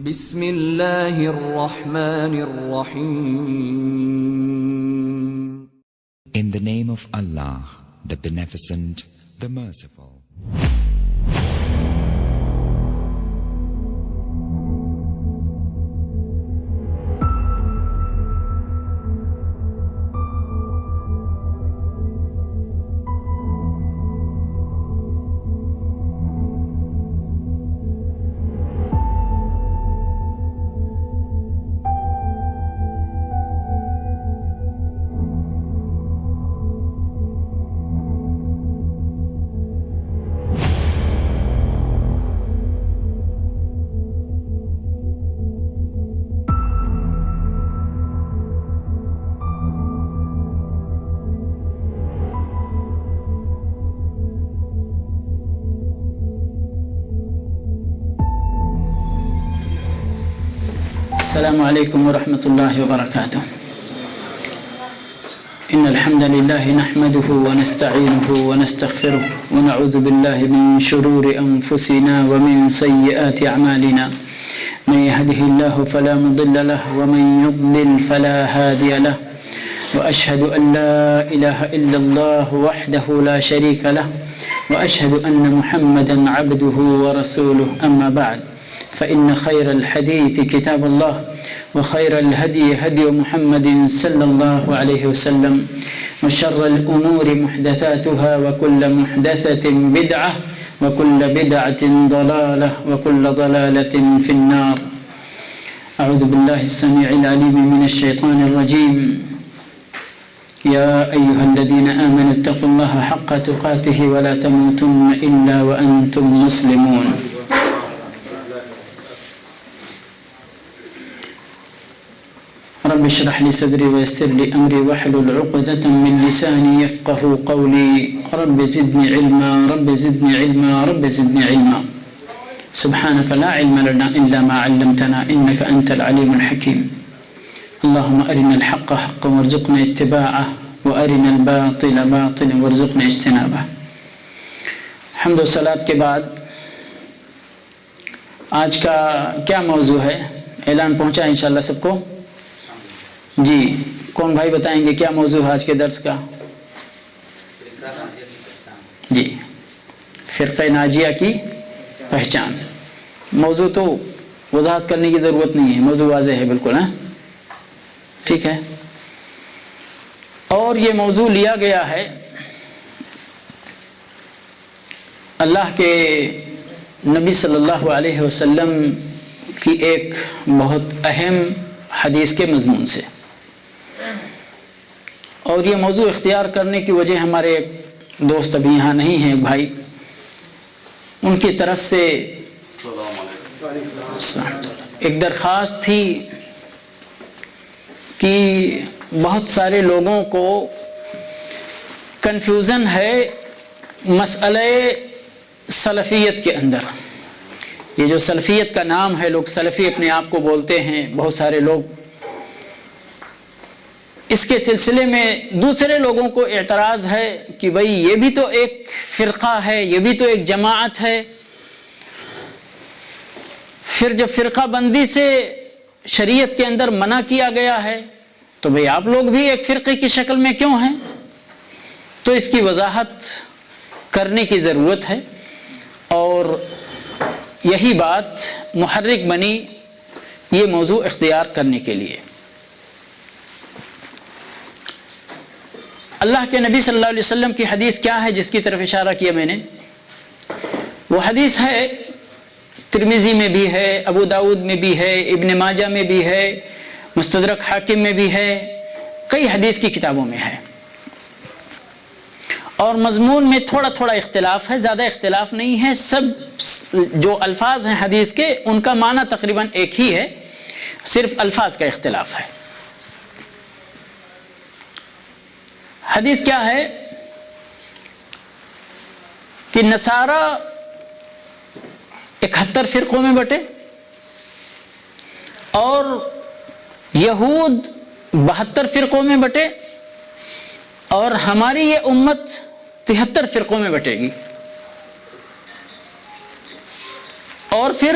بسم اللہ الرحمن الرحیم. In the name of Allah, the Beneficent, the Merciful. السلام علیکم ورحمۃ اللہ وبرکاتہ. ان الحمد لله نحمده ونستعینه ونستغفره ونعوذ بالله من شرور انفسنا ومن سیئات اعمالنا. من يهده الله فلا مضل له ومن يضلل فلا هادي له. واشهد ان لا اله الا الله وحده لا شريك له واشهد ان محمدا عبده ورسوله. اما بعد فإن خير الحديث كتاب الله وخير الهدي هدي محمد صلى الله عليه وسلم وشر الأمور محدثاتها وكل محدثة بدعة وكل بدعة ضلالة وكل ضلالة في النار. أعوذ بالله السميع العليم من الشيطان الرجيم. يا أيها الذين آمنوا اتقوا الله حق تقاته ولا تموتن إلا وأنتم مسلمون. رب اشرح لي صدري ويسر لي امري واحلل عقدة من لساني يفقهوا قولي. رب زدني علما رب زدني علما رب زدني علما. سبحانك لا علم لنا الا ما علمتنا انك انت العليم الحكيم. اللهم ارنا الحق حقا وارزقنا اتباعه وارنا الباطل باطلا وارزقنا اجتنابه. حمد و صلات کے بعد آج کا کیا موضوع ہے؟ اعلان پہنچا انشاءاللہ سب کو؟ جی کون بھائی بتائیں گے کیا موضوع ہے آج کے درس کا؟ جی فرقہ ناجیہ کی پہچان. موضوع تو وضاحت کرنے کی ضرورت نہیں ہے، موضوع واضح ہے بالکل. ٹھیک ہے. اور یہ موضوع لیا گیا ہے اللہ کے نبی صلی اللہ علیہ وسلم کی ایک بہت اہم حدیث کے مضمون سے. اور یہ موضوع اختیار کرنے کی وجہ ہمارے ایک دوست ابھی یہاں نہیں ہیں، بھائی، ان کی طرف سے ایک درخواست تھی کہ بہت سارے لوگوں کو کنفیوژن ہے مسئلہ سلفیت کے اندر. یہ جو سلفیت کا نام ہے، لوگ سلفی اپنے آپ کو بولتے ہیں بہت سارے لوگ. اس کے سلسلے میں دوسرے لوگوں کو اعتراض ہے کہ بھئی یہ بھی تو ایک فرقہ ہے، یہ بھی تو ایک جماعت ہے. پھر جب فرقہ بندی سے شریعت کے اندر منع کیا گیا ہے تو بھئی آپ لوگ بھی ایک فرقے کی شکل میں کیوں ہیں؟ تو اس کی وضاحت کرنے کی ضرورت ہے. اور یہی بات محرک بنی یہ موضوع اختیار کرنے کے لیے. اللہ کے نبی صلی اللہ علیہ وسلم کی حدیث کیا ہے جس کی طرف اشارہ کیا میں نے؟ وہ حدیث ہے، ترمذی میں بھی ہے، ابو داؤد میں بھی ہے، ابن ماجہ میں بھی ہے، مستدرک حاکم میں بھی ہے، کئی حدیث کی کتابوں میں ہے. اور مضمون میں تھوڑا تھوڑا اختلاف ہے، زیادہ اختلاف نہیں ہے. سب جو الفاظ ہیں حدیث کے ان کا معنی تقریباً ایک ہی ہے، صرف الفاظ کا اختلاف ہے. حدیث کیا ہے کہ نصارہ 71 فرقوں میں بٹے اور یہود 72 فرقوں میں بٹے اور ہماری یہ امت 73 فرقوں میں بٹے گی. اور پھر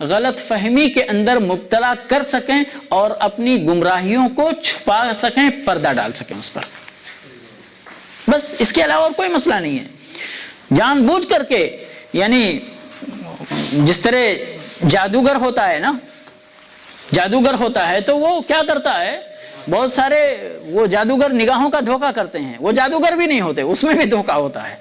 غلط فہمی کے اندر مبتلا کر سکیں اور اپنی گمراہیوں کو چھپا سکیں، پردہ ڈال سکیں اس پر، بس اس کے علاوہ اور کوئی مسئلہ نہیں ہے۔ جان بوجھ کر کے، یعنی جس طرح جادوگر ہوتا ہے نا، جادوگر ہوتا ہے تو وہ کیا کرتا ہے، بہت سارے وہ جادوگر نگاہوں کا دھوکہ کرتے ہیں، وہ جادوگر بھی نہیں ہوتے، اس میں بھی دھوکہ ہوتا ہے۔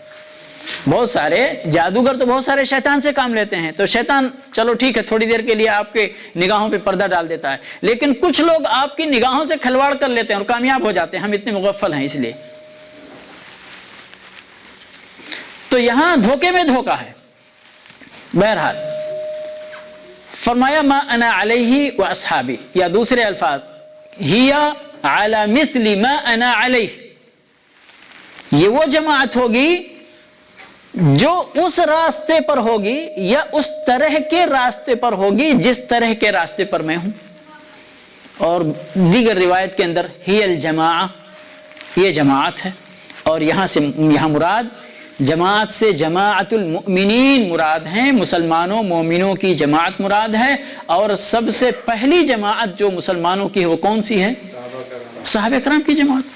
بہت سارے جادوگر تو بہت سارے شیطان سے کام لیتے ہیں، تو شیطان چلو ٹھیک ہے تھوڑی دیر کے لیے آپ کے نگاہوں پہ پردہ ڈال دیتا ہے، لیکن کچھ لوگ آپ کی نگاہوں سے کھلواڑ کر لیتے ہیں اور کامیاب ہو جاتے ہیں، ہم اتنے مغفل ہیں اس لیے۔ تو یہاں دھوکے میں دھوکہ ہے۔ بہرحال فرمایا ما انا علیہ و اصحابی، یا دوسرے الفاظ ہی علی مثل ما انا علیہ، یہ وہ جماعت ہوگی جو اس راستے پر ہوگی یا اس طرح کے راستے پر ہوگی جس طرح کے راستے پر میں ہوں۔ اور دیگر روایت کے اندر ہی الجماعہ، یہ جماعت ہے، اور یہاں مراد جماعت سے جماعت المؤمنین مراد ہیں، مسلمانوں مومنوں کی جماعت مراد ہے، اور سب سے پہلی جماعت جو مسلمانوں کی ہے وہ کون سی ہے؟ صحابہ کرام کی جماعت۔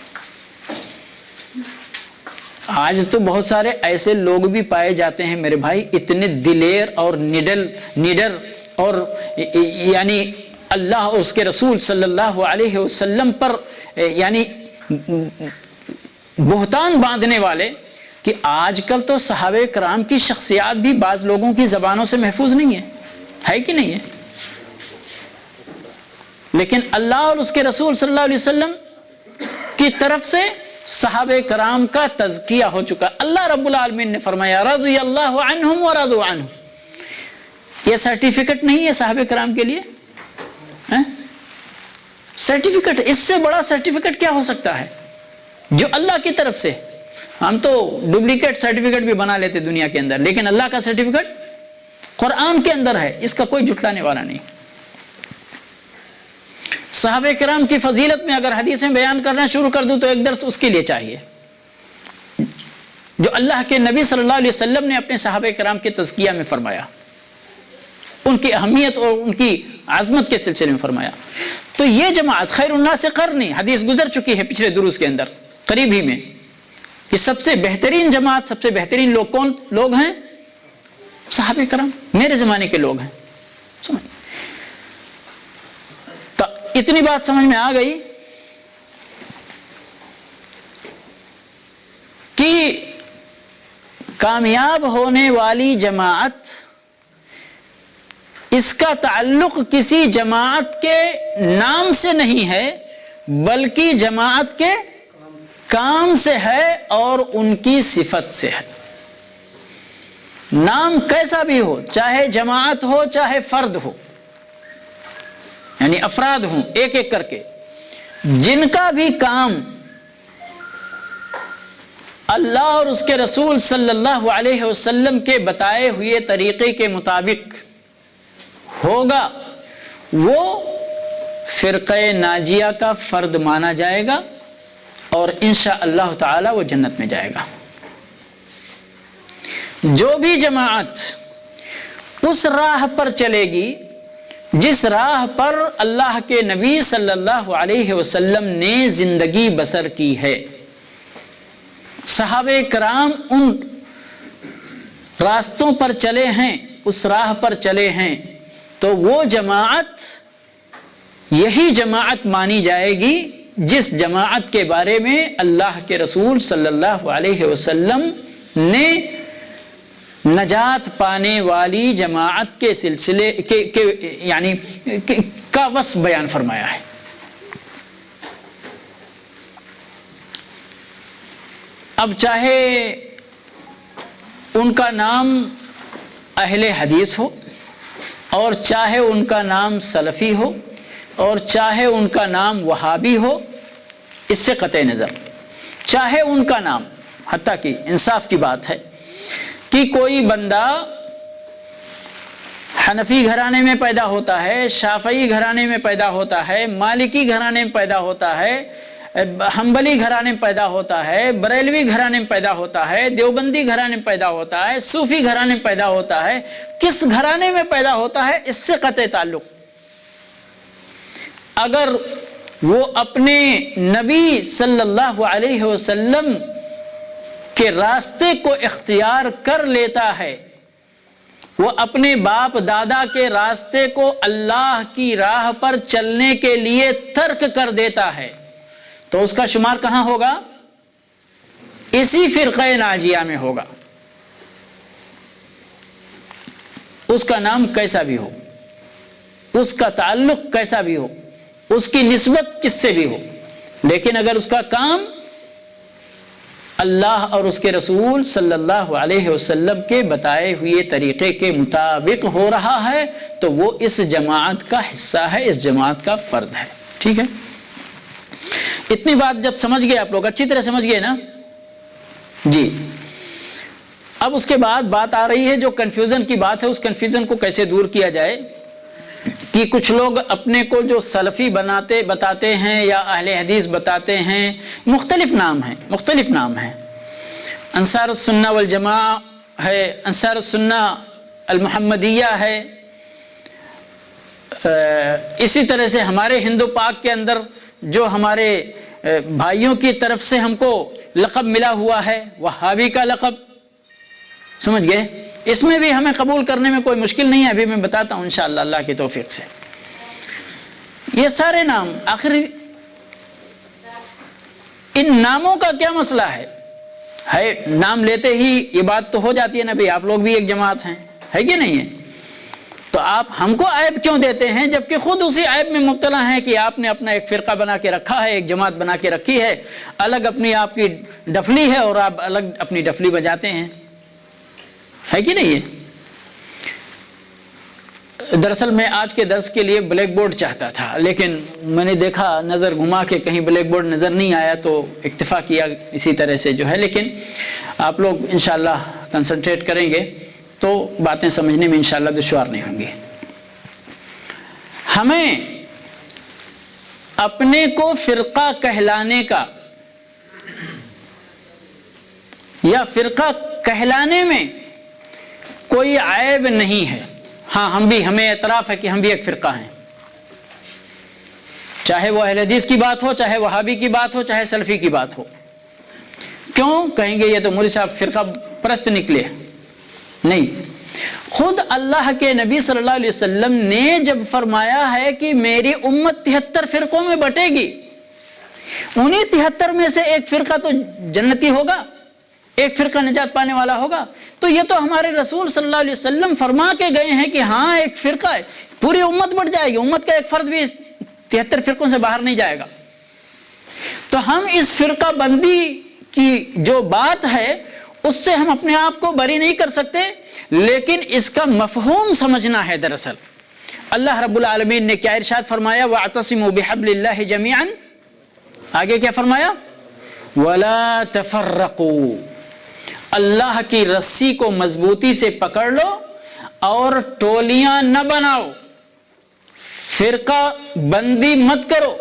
آج تو بہت سارے ایسے لوگ بھی پائے جاتے ہیں میرے بھائی، اتنے دلیر اور نڈر اور یعنی اللہ اور اس کے رسول صلی اللہ علیہ وسلم پر یعنی بہتان باندھنے والے، کہ آج کل تو صحابہ کرام کی شخصیات بھی بعض لوگوں کی زبانوں سے محفوظ نہیں ہے کہ نہیں ہے؟ لیکن اللہ اور اس کے رسول صلی اللہ علیہ وسلم کی طرف سے صحابہ کرام کا تزکیہ ہو چکا۔ اللہ رب العالمین نے فرمایا رضی اللہ عنہم ورضوا عنہ۔ یہ سرٹیفکیٹ نہیں ہے صحابہ کرام کے لیے؟ سرٹیفکیٹ، اس سے بڑا سرٹیفکیٹ کیا ہو سکتا ہے جو اللہ کی طرف سے؟ ہم تو ڈپلیکیٹ سرٹیفکیٹ بھی بنا لیتے دنیا کے اندر، لیکن اللہ کا سرٹیفکیٹ قرآن کے اندر ہے، اس کا کوئی جھٹلانے والا نہیں۔ صحابہ کرام کی فضیلت میں اگر حدیثیں بیان کرنا شروع کر دوں تو ایک درس اس کے لیے چاہیے، جو اللہ کے نبی صلی اللہ علیہ وسلم نے اپنے صحابہ کرام کے تزکیہ میں فرمایا، ان کی اہمیت اور ان کی عظمت کے سلسلے میں فرمایا۔ تو یہ جماعت خیر الناس قرنی، حدیث گزر چکی ہے پچھلے دروس کے اندر قریب ہی میں، کہ سب سے بہترین جماعت، سب سے بہترین لوگ کون لوگ ہیں؟ صحابہ کرام، میرے زمانے کے لوگ ہیں۔ تو اتنی بات سمجھ میں آ گئی کہ کامیاب ہونے والی جماعت، اس کا تعلق کسی جماعت کے نام سے نہیں ہے بلکہ جماعت کے کام سے ہے اور ان کی صفت سے ہے۔ نام کیسا بھی ہو، چاہے جماعت ہو چاہے فرد ہو، یعنی افراد ہوں ایک ایک کر کے، جن کا بھی کام اللہ اور اس کے رسول صلی اللہ علیہ وسلم کے بتائے ہوئے طریقے کے مطابق ہوگا، وہ فرقہ ناجیہ کا فرد مانا جائے گا اور انشاءاللہ تعالی وہ جنت میں جائے گا۔ جو بھی جماعت اس راہ پر چلے گی جس راہ پر اللہ کے نبی صلی اللہ علیہ وسلم نے زندگی بسر کی ہے، صحابہ کرام ان راستوں پر چلے ہیں، اس راہ پر چلے ہیں، تو وہ جماعت یہی جماعت مانی جائے گی جس جماعت کے بارے میں اللہ کے رسول صلی اللہ علیہ وسلم نے نجات پانے والی جماعت کے سلسلے یعنی کا وصف بیان فرمایا ہے۔ اب چاہے ان کا نام اہل حدیث ہو، اور چاہے ان کا نام سلفی ہو، اور چاہے ان کا نام وہابی ہو، اس سے قطع نظر، چاہے ان کا نام، حتیٰ کہ انصاف کی بات ہے کہ کوئی بندہ حنفی گھرانے میں پیدا ہوتا ہے، شافعی گھرانے میں پیدا ہوتا ہے، مالکی گھرانے میں پیدا ہوتا ہے، حنبلی گھرانے میں پیدا ہوتا ہے، بریلوی گھرانے میں پیدا ہوتا ہے، دیوبندی گھرانے میں پیدا ہوتا ہے، صوفی گھرانے میں پیدا ہوتا ہے، کس گھرانے میں پیدا ہوتا ہے اس سے قطع تعلق۔ اگر وہ اپنے نبی صلی اللہ علیہ وسلم کے راستے کو اختیار کر لیتا ہے، وہ اپنے باپ دادا کے راستے کو اللہ کی راہ پر چلنے کے لیے ترک کر دیتا ہے، تو اس کا شمار کہاں ہوگا؟ اسی فرقہ ناجیہ میں ہوگا، اس کا نام کیسا بھی ہو، اس کا تعلق کیسا بھی ہو، اس کی نسبت کس سے بھی ہو، لیکن اگر اس کا کام اللہ اور اس کے رسول صلی اللہ علیہ وسلم کے بتائے ہوئے طریقے کے مطابق ہو رہا ہے تو وہ اس جماعت کا حصہ ہے، اس جماعت کا فرد ہے۔ ٹھیک ہے، اتنی بات جب سمجھ گئے آپ لوگ، اچھی طرح سمجھ گئے نا جی۔ اب اس کے بعد بات آ رہی ہے جو کنفیوژن کی بات ہے، اس کنفیوژن کو کیسے دور کیا جائے کہ کچھ لوگ اپنے کو جو سلفی بتاتے ہیں یا اہل حدیث بتاتے ہیں، مختلف نام ہیں، انصار السنہ والجماعہ ہے، انصار السنہ المحمدیہ ہے، اسی طرح سے ہمارے ہندو پاک کے اندر جو ہمارے بھائیوں کی طرف سے ہم کو لقب ملا ہوا ہے وہابی کا لقب، سمجھ گئے؟ اس میں بھی ہمیں قبول کرنے میں کوئی مشکل نہیں ہے، ابھی میں بتاتا ہوں انشاءاللہ اللہ کی توفیق سے۔ یہ سارے نام، آخر ان ناموں کا کیا مسئلہ ہے؟ نام لیتے ہی یہ بات تو ہو جاتی ہے نا بھئی آپ لوگ بھی ایک جماعت ہیں، ہے کہ نہیں ہے؟ تو آپ ہم کو عیب کیوں دیتے ہیں جبکہ خود اسی عیب میں مبتلا ہیں کہ آپ نے اپنا ایک فرقہ بنا کے رکھا ہے، ایک جماعت بنا کے رکھی ہے، الگ اپنی آپ کی ڈفلی ہے اور آپ الگ اپنی ڈفلی بجاتے ہیں، ہے کہ نہیں ہے؟ دراصل میں آج کے درس کے لیے بلیک بورڈ چاہتا تھا، لیکن میں نے دیکھا نظر گھما کے کہیں بلیک بورڈ نظر نہیں آیا تو اکتفا کیا اسی طرح سے جو ہے، لیکن آپ لوگ انشاءاللہ کنسنٹریٹ کریں گے تو باتیں سمجھنے میں انشاءاللہ دشوار نہیں ہوں گی۔ ہمیں اپنے کو فرقہ کہلانے کا یا فرقہ کہلانے میں کوئی عیب نہیں ہے۔ ہاں ہمیں اعتراف ہے کہ ہم بھی ایک فرقہ ہیں، چاہے وہ اہل حدیث کی بات ہو، چاہے وہابی کی بات ہو، چاہے سلفی کی بات ہو۔ کیوں کہیں گے یہ تو مولوی صاحب فرقہ پرست نکلے؟ نہیں، خود اللہ کے نبی صلی اللہ علیہ وسلم نے جب فرمایا ہے کہ میری امت 73 فرقوں میں بٹے گی، انہیں 73 میں سے ایک فرقہ تو جنتی ہوگا، ایک فرقہ نجات پانے والا ہوگا، تو یہ تو ہمارے رسول صلی اللہ علیہ وسلم فرما کے گئے ہیں کہ ہاں ایک فرقہ ہے، پوری امت بٹ جائے گی، امت کا ایک فرد بھی 73 فرقوں سے باہر نہیں جائے گا۔ تو ہم اس فرقہ بندی کی جو بات ہے اس سے ہم اپنے آپ کو بری نہیں کر سکتے، لیکن اس کا مفہوم سمجھنا ہے۔ دراصل اللہ رب العالمین نے کیا ارشاد فرمایا؟ وَاعْتَصِمُوا بِحَبْلِ اللَّهِ جَمِيعًا، آگے کیا فرمایا؟ وَلَا تَفَرَّقُوا، اللہ کی رسی کو مضبوطی سے پکڑ لو اور ٹولیاں نہ بناؤ، فرقہ بندی مت کرو،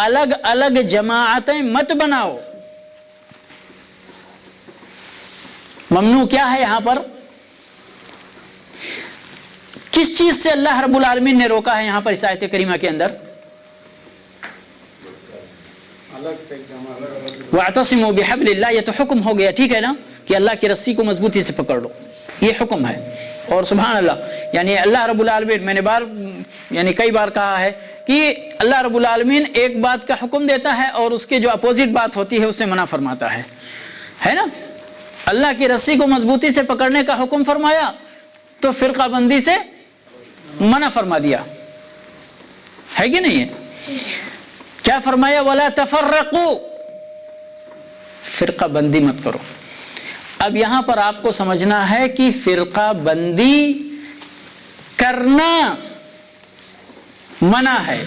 الگ الگ جماعتیں مت بناؤ۔ ممنوع کیا ہے یہاں پر؟ کس چیز سے اللہ رب العالمین نے روکا ہے یہاں پر اس آیت کریمہ کے اندر؟ وَاعْتَصِمُوا بِحَبْلِ اللَّهِ، یہ تو حکم ہو گیا، ٹھیک ہے نا، کہ اللہ کی رسی کو مضبوطی سے پکڑ لو، یہ حکم ہے۔ اور سبحان اللہ، یعنی اللہ رب العالمین، میں نے کئی بار کہا ہے کہ اللہ رب العالمین ایک بات کا حکم دیتا ہے اور اس کے جو اپوزٹ بات ہوتی ہے اسے منع فرماتا ہے نا؟ اللہ کی رسی کو مضبوطی سے پکڑنے کا حکم فرمایا تو فرقہ بندی سے منع فرما دیا، ہے کہ نہیں ہے؟ کیا فرمایا؟ وَلَا تَفَرَّقُوا، فرقہ بندی مت کرو۔ اب یہاں پر آپ کو سمجھنا ہے کہ فرقہ بندی کرنا منع ہے،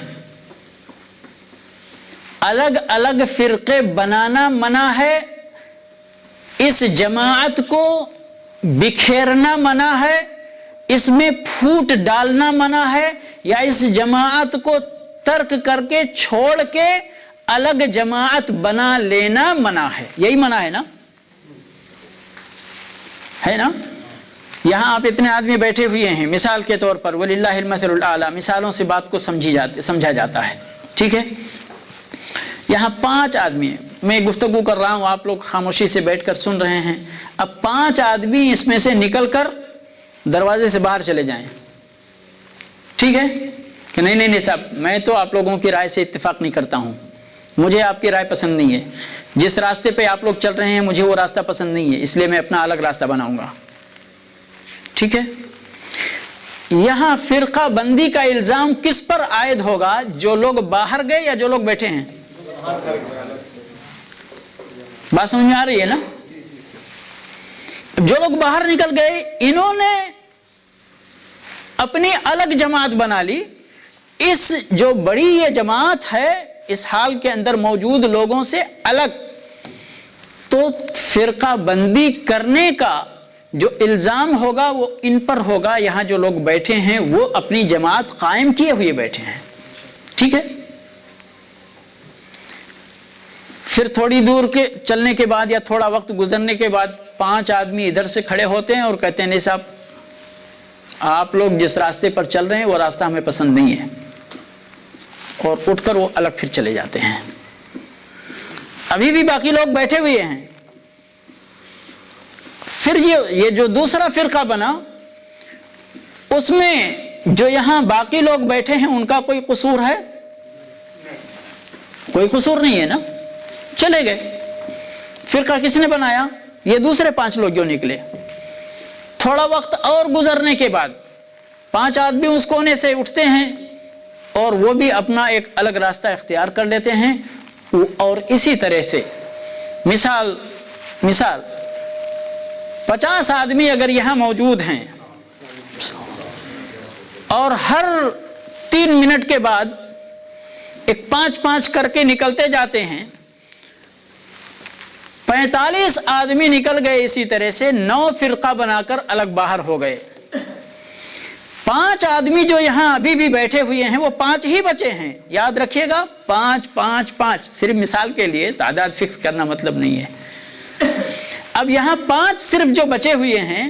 الگ الگ فرقے بنانا منع ہے، اس جماعت کو بکھیرنا منع ہے، اس میں پھوٹ ڈالنا منع ہے، یا اس جماعت کو ترک کر کے چھوڑ کے الگ جماعت بنا لینا منع ہے. یہی منع ہے نا, ہے نا. یہاں آپ اتنے آدمی بیٹھے ہوئے ہیں, مثال کے طور پر وَلِلَّهِ الْمَثَلُ الْأَعْلَى, مثالوں سے بات کو سمجھا جاتا ہے, ٹھیک ہے. یہاں 5 آدمی ہیں, میں گفتگو کر رہا ہوں, آپ لوگ خاموشی سے بیٹھ کر سن رہے ہیں. اب 5 آدمی اس میں سے نکل کر دروازے سے باہر چلے جائیں, ٹھیک ہے کہ نہیں صاحب, میں تو آپ لوگوں کی رائے سے اتفاق نہیں کرتا ہوں, مجھے آپ کی رائے پسند نہیں ہے, جس راستے پہ آپ لوگ چل رہے ہیں مجھے وہ راستہ پسند نہیں ہے, اس لیے میں اپنا الگ راستہ بناؤں گا, ٹھیک ہے. یہاں فرقہ بندی کا الزام کس پر عائد ہوگا؟ جو لوگ باہر گئے یا جو لوگ بیٹھے ہیں؟ بات سمجھ میں آ رہی ہے نا؟ جو لوگ باہر نکل گئے انہوں نے اپنی الگ جماعت بنا لی. اس جو بڑی یہ جماعت ہے اس حال کے اندر موجود لوگوں سے الگ, تو فرقہ بندی کرنے کا جو الزام ہوگا وہ ان پر ہوگا. یہاں جو لوگ بیٹھے ہیں وہ اپنی جماعت قائم کیے ہوئے بیٹھے ہیں, ٹھیک ہے. پھر تھوڑی دور کے چلنے کے بعد یا تھوڑا وقت گزرنے کے بعد 5 آدمی ادھر سے کھڑے ہوتے ہیں اور کہتے ہیں نہیں صاحب, آپ لوگ جس راستے پر چل رہے ہیں وہ راستہ ہمیں پسند نہیں ہے, اور اٹھ کر وہ الگ پھر چلے جاتے ہیں. ابھی بھی باقی لوگ بیٹھے ہوئے ہیں. پھر یہ جو دوسرا فرقہ بنا اس میں جو یہاں باقی لوگ بیٹھے ہیں ان کا کوئی قصور ہے؟ کوئی قصور نہیں ہے نا, چلے گئے. فرقہ کس نے بنایا؟ یہ دوسرے 5 لوگ جو نکلے. تھوڑا وقت اور گزرنے کے بعد 5 آدمی اس کونے سے اٹھتے ہیں اور وہ بھی اپنا ایک الگ راستہ اختیار کر لیتے ہیں. اور اسی طرح سے مثال 50 آدمی اگر یہاں موجود ہیں اور ہر 3 منٹ کے بعد ایک 5 کر کے نکلتے جاتے ہیں, 45 آدمی نکل گئے. اسی طرح سے 9 فرقہ بنا کر الگ باہر ہو گئے. 5 آدمی جو یہاں ابھی بھی بیٹھے ہوئے ہیں وہ 5 ہی بچے ہیں. یاد رکھیے گا 5 صرف مثال کے لیے, تعداد فکس کرنا مطلب نہیں ہے. اب یہاں 5 صرف جو بچے ہوئے ہیں,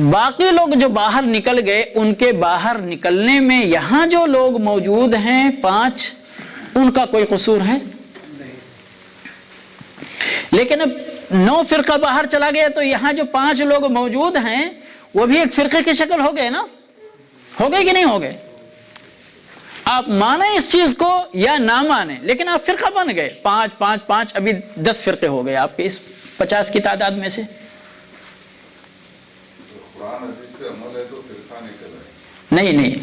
باقی لوگ جو باہر نکل گئے ان کے باہر نکلنے میں یہاں جو لوگ موجود ہیں 5 ان کا کوئی قصور ہے؟ لیکن اب 9 فرقہ باہر چلا گیا تو یہاں جو 5 لوگ موجود ہیں وہ بھی ایک فرقے کی شکل ہو گئے نا, ہو گئے کہ نہیں ہو گئے؟ آپ مانیں اس چیز کو یا نہ مانیں, لیکن آپ فرقہ بن گئے. 5 ابھی 10 فرقے ہو گئے آپ کے اس 50 کی تعداد میں سے. نہیں,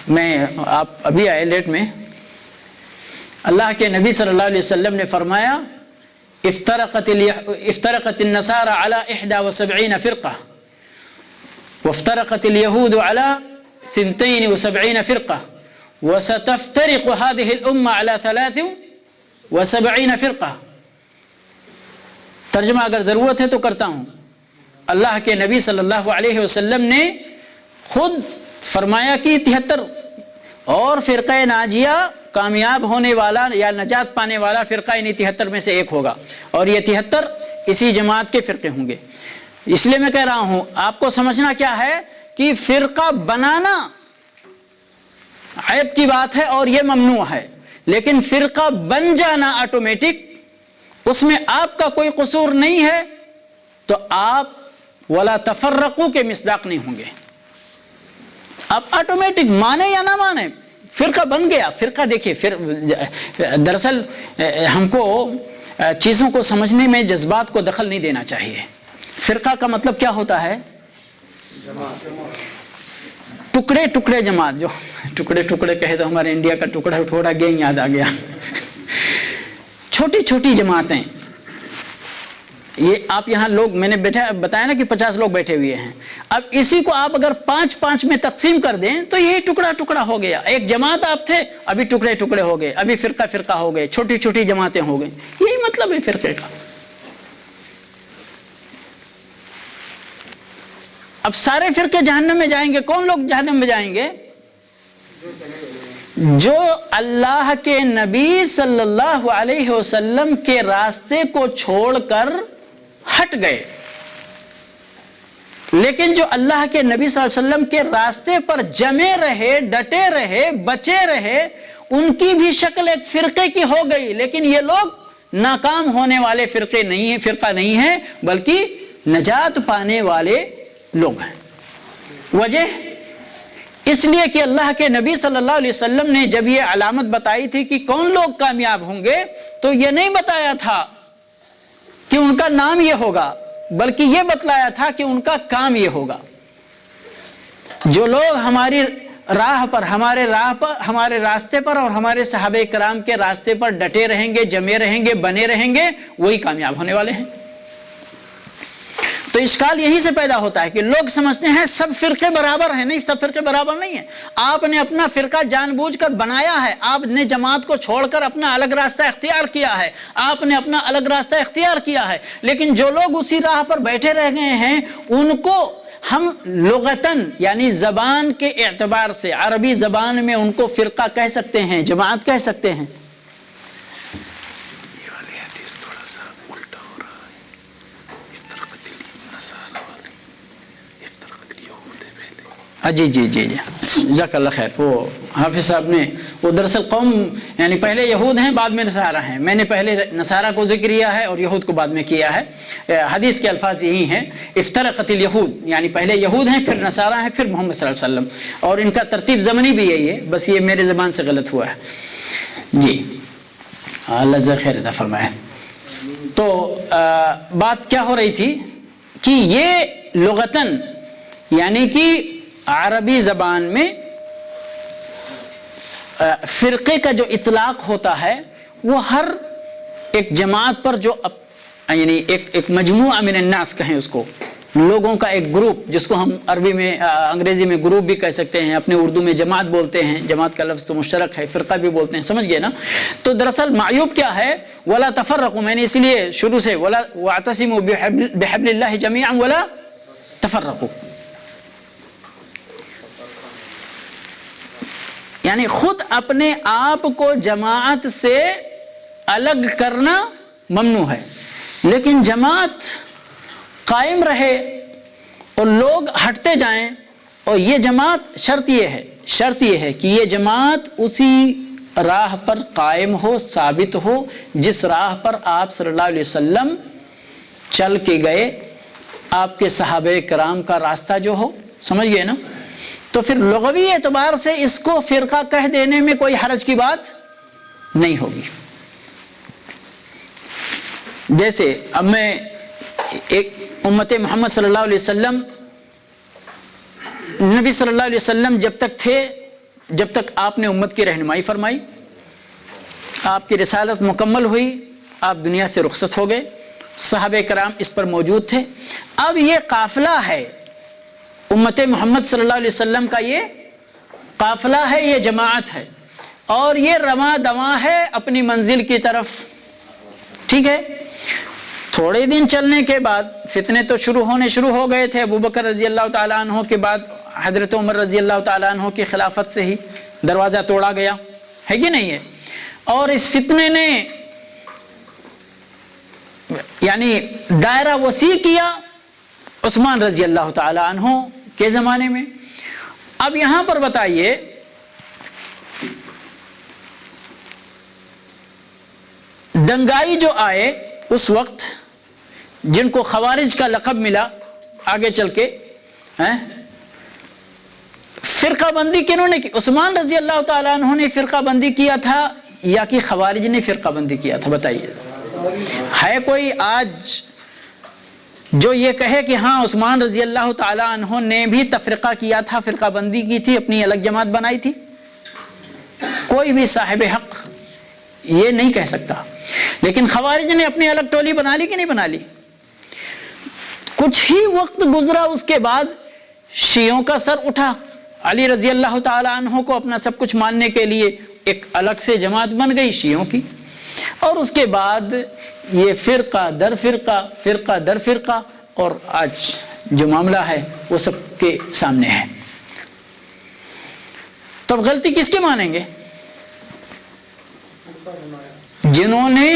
میں آپ ابھی آئے لیٹ میں. اللہ کے نبی صلی اللہ علیہ وسلم نے فرمایا افترقت النصارى على 71 فرقة وافترقت اليهود على 72 فرقة وستفترق هذه الأمة على 73 فرقة. ترجمہ اگر ضرورت ہے تو کرتا ہوں. اللہ کے نبی صلی اللہ علیہ وسلم نے خود فرمایا کہ 73 اور فرقہ ناجیہ کامیاب ہونے والا یا نجات پانے والا فرقہ ان 73 میں سے ایک ہوگا, اور یہ 73 اسی جماعت کے فرقے ہوں گے. اس لیے میں کہہ رہا ہوں آپ کو سمجھنا کیا ہے کہ فرقہ بنانا عیب کی بات ہے اور یہ ممنوع ہے, لیکن فرقہ بن جانا آٹومیٹک, اس میں آپ کا کوئی قصور نہیں ہے, تو آپ ولا تفرقوا کے مصداق نہیں ہوں گے. آپ آٹومیٹک مانے یا نہ مانے فرقہ بن گیا. فرقہ دیکھیے, دراصل ہم کو چیزوں کو سمجھنے میں جذبات کو دخل نہیں دینا چاہیے. فرقہ کا مطلب کیا ہوتا ہے؟ ٹکڑے جماعت. جو ٹکڑے کہے تو ہمارے انڈیا کا ٹکڑا گینگ یاد آ گیا. چھوٹی جماعتیں. یہ آپ یہاں لوگ میں نے بتایا نا کہ 50 لوگ بیٹھے ہوئے ہیں. اب اسی کو آپ اگر 5 میں تقسیم کر دیں تو یہی ٹکڑا ہو گیا. ایک جماعت آپ تھے, ابھی ٹکڑے ہو گئے, ابھی فرقہ ہو گئے, چھوٹی جماعتیں ہو گئی. یہی مطلب ہے فرقے کا. اب سارے فرقے جہنم میں جائیں گے. کون لوگ جہنم میں جائیں گے؟ جو اللہ کے نبی صلی اللہ علیہ وسلم کے راستے کو چھوڑ کر ہٹ گئے، لیکن جو اللہ کے نبی صلی اللہ علیہ وسلم کے راستے پر جمے رہے، ڈٹے رہے، بچے رہے، ان کی بھی شکل ایک فرقے کی ہو گئی، لیکن یہ لوگ ناکام ہونے والے فرقہ نہیں ہیں بلکہ نجات پانے والے لوگ ہیں۔ وجہ اس لیے کہ اللہ کے نبی صلی اللہ علیہ وسلم نے جب یہ علامت بتائی تھی کہ کون لوگ کامیاب ہوں گے، تو یہ نہیں بتایا تھا کہ ان کا نام یہ ہوگا، بلکہ یہ بتلایا تھا کہ ان کا کام یہ ہوگا۔ جو لوگ ہماری راہ پر، ہمارے راستے پر اور ہمارے صحابہ کرام کے راستے پر ڈٹے رہیں گے، جمے رہیں گے، بنے رہیں گے، وہی کامیاب ہونے والے ہیں۔ تو اشکال یہی سے پیدا ہوتا ہے کہ لوگ سمجھتے ہیں سب فرقے برابر ہیں، نہیں، سب فرقے برابر نہیں ہیں۔ آپ نے اپنا فرقہ جان بوجھ کر بنایا ہے، آپ نے جماعت کو چھوڑ کر اپنا الگ راستہ اختیار کیا ہے، آپ نے اپنا الگ راستہ اختیار کیا ہے، لیکن جو لوگ اسی راہ پر بیٹھے رہ گئے ہیں ان کو ہم لغتاً یعنی زبان کے اعتبار سے، عربی زبان میں ان کو فرقہ کہہ سکتے ہیں، جماعت کہہ سکتے ہیں۔ جی جی جی جی جزاک اللہ خیر۔ وہ حافظ صاحب نے وہ دراصل قوم یعنی پہلے یہود ہیں بعد میں نصارہ ہیں، میں نے پہلے نصارہ کو ذکر کیا ہے اور یہود کو بعد میں کیا ہے۔ حدیث کے الفاظ یہی ہیں، افترقت الیہود، یعنی پہلے یہود ہیں، پھر نصارہ ہیں، پھر محمد صلی اللہ علیہ وسلم، اور ان کا ترتیب زمنی بھی یہی ہے، بس یہ میرے زبان سے غلط ہوا ہے۔ جی اللہ جزاک خیر عطا فرمائے۔ تو بات کیا ہو رہی تھی کہ یہ لغتاً یعنی کہ عربی زبان میں فرقے کا جو اطلاق ہوتا ہے وہ ہر ایک جماعت پر جو یعنی ایک مجموعہ من الناس کہیں اس کو، لوگوں کا ایک گروپ، جس کو ہم عربی میں انگریزی میں گروپ بھی کہہ سکتے ہیں، اپنے اردو میں جماعت بولتے ہیں، جماعت کا لفظ تو مشترک ہے، فرقہ بھی بولتے ہیں، سمجھ گئے نا؟ تو دراصل معیوب کیا ہے؟ ولا تفرقوا، میں نے اس لیے شروع سے ولا واعتصموا بحبل اللہ جميعا ولا تفرقوا، یعنی خود اپنے آپ کو جماعت سے الگ کرنا ممنوع ہے، لیکن جماعت قائم رہے اور لوگ ہٹتے جائیں، اور یہ جماعت شرط یہ ہے کہ یہ جماعت اسی راہ پر قائم ہو، ثابت ہو جس راہ پر آپ صلی اللہ علیہ وسلم چل کے گئے، آپ کے صحابہ کرام کا راستہ جو ہو، سمجھ گئے نا؟ تو پھر لغوی اعتبار سے اس کو فرقہ کہہ دینے میں کوئی حرج کی بات نہیں ہوگی۔ جیسے اب میں ایک امت محمد صلی اللہ علیہ وسلم، نبی صلی اللہ علیہ وسلم جب تک تھے، جب تک آپ نے امت کی رہنمائی فرمائی، آپ کی رسالت مکمل ہوئی، آپ دنیا سے رخصت ہو گئے، صحابہ کرام اس پر موجود تھے۔ اب یہ قافلہ ہے، امت محمد صلی اللہ علیہ وسلم کا یہ قافلہ ہے، یہ جماعت ہے، اور یہ رواں دواں ہے اپنی منزل کی طرف، ٹھیک ہے؟ تھوڑے دن چلنے کے بعد فتنے تو شروع ہو گئے تھے، ابو بکر رضی اللہ تعالیٰ عنہ کے بعد حضرت عمر رضی اللہ تعالیٰ عنہ کی خلافت سے ہی دروازہ توڑا گیا ہے کہ نہیں ہے؟ اور اس فتنے نے یعنی دائرہ وسیع کیا عثمان رضی اللہ تعالیٰ عنہ کے زمانے میں۔ اب یہاں پر بتائیے دنگائی جو آئے اس وقت، جن کو خوارج کا لقب ملا آگے چل کے، فرقہ بندی کنہوں نے کی؟ عثمان رضی اللہ تعالیٰ عنہ نے فرقہ بندی کیا تھا یا کہ خوارج نے فرقہ بندی کیا تھا؟ بتائیے، ہے کوئی آج جو یہ کہے کہ ہاں عثمان رضی اللہ تعالیٰ عنہ نے بھی تفرقہ کیا تھا، فرقہ بندی کی تھی، اپنی الگ جماعت بنائی تھی؟ کوئی بھی صاحب حق یہ نہیں کہہ سکتا۔ لیکن خوارج نے اپنی الگ ٹولی بنا لی کہ نہیں بنا لی؟ کچھ ہی وقت گزرا اس کے بعد شیعوں کا سر اٹھا، علی رضی اللہ تعالیٰ عنہ کو اپنا سب کچھ ماننے کے لیے ایک الگ سے جماعت بن گئی شیعوں کی، اور اس کے بعد یہ فرقہ در فرقہ، اور آج جو معاملہ ہے وہ سب کے سامنے ہے۔ تب غلطی کس کی مانیں گے؟ جنہوں نے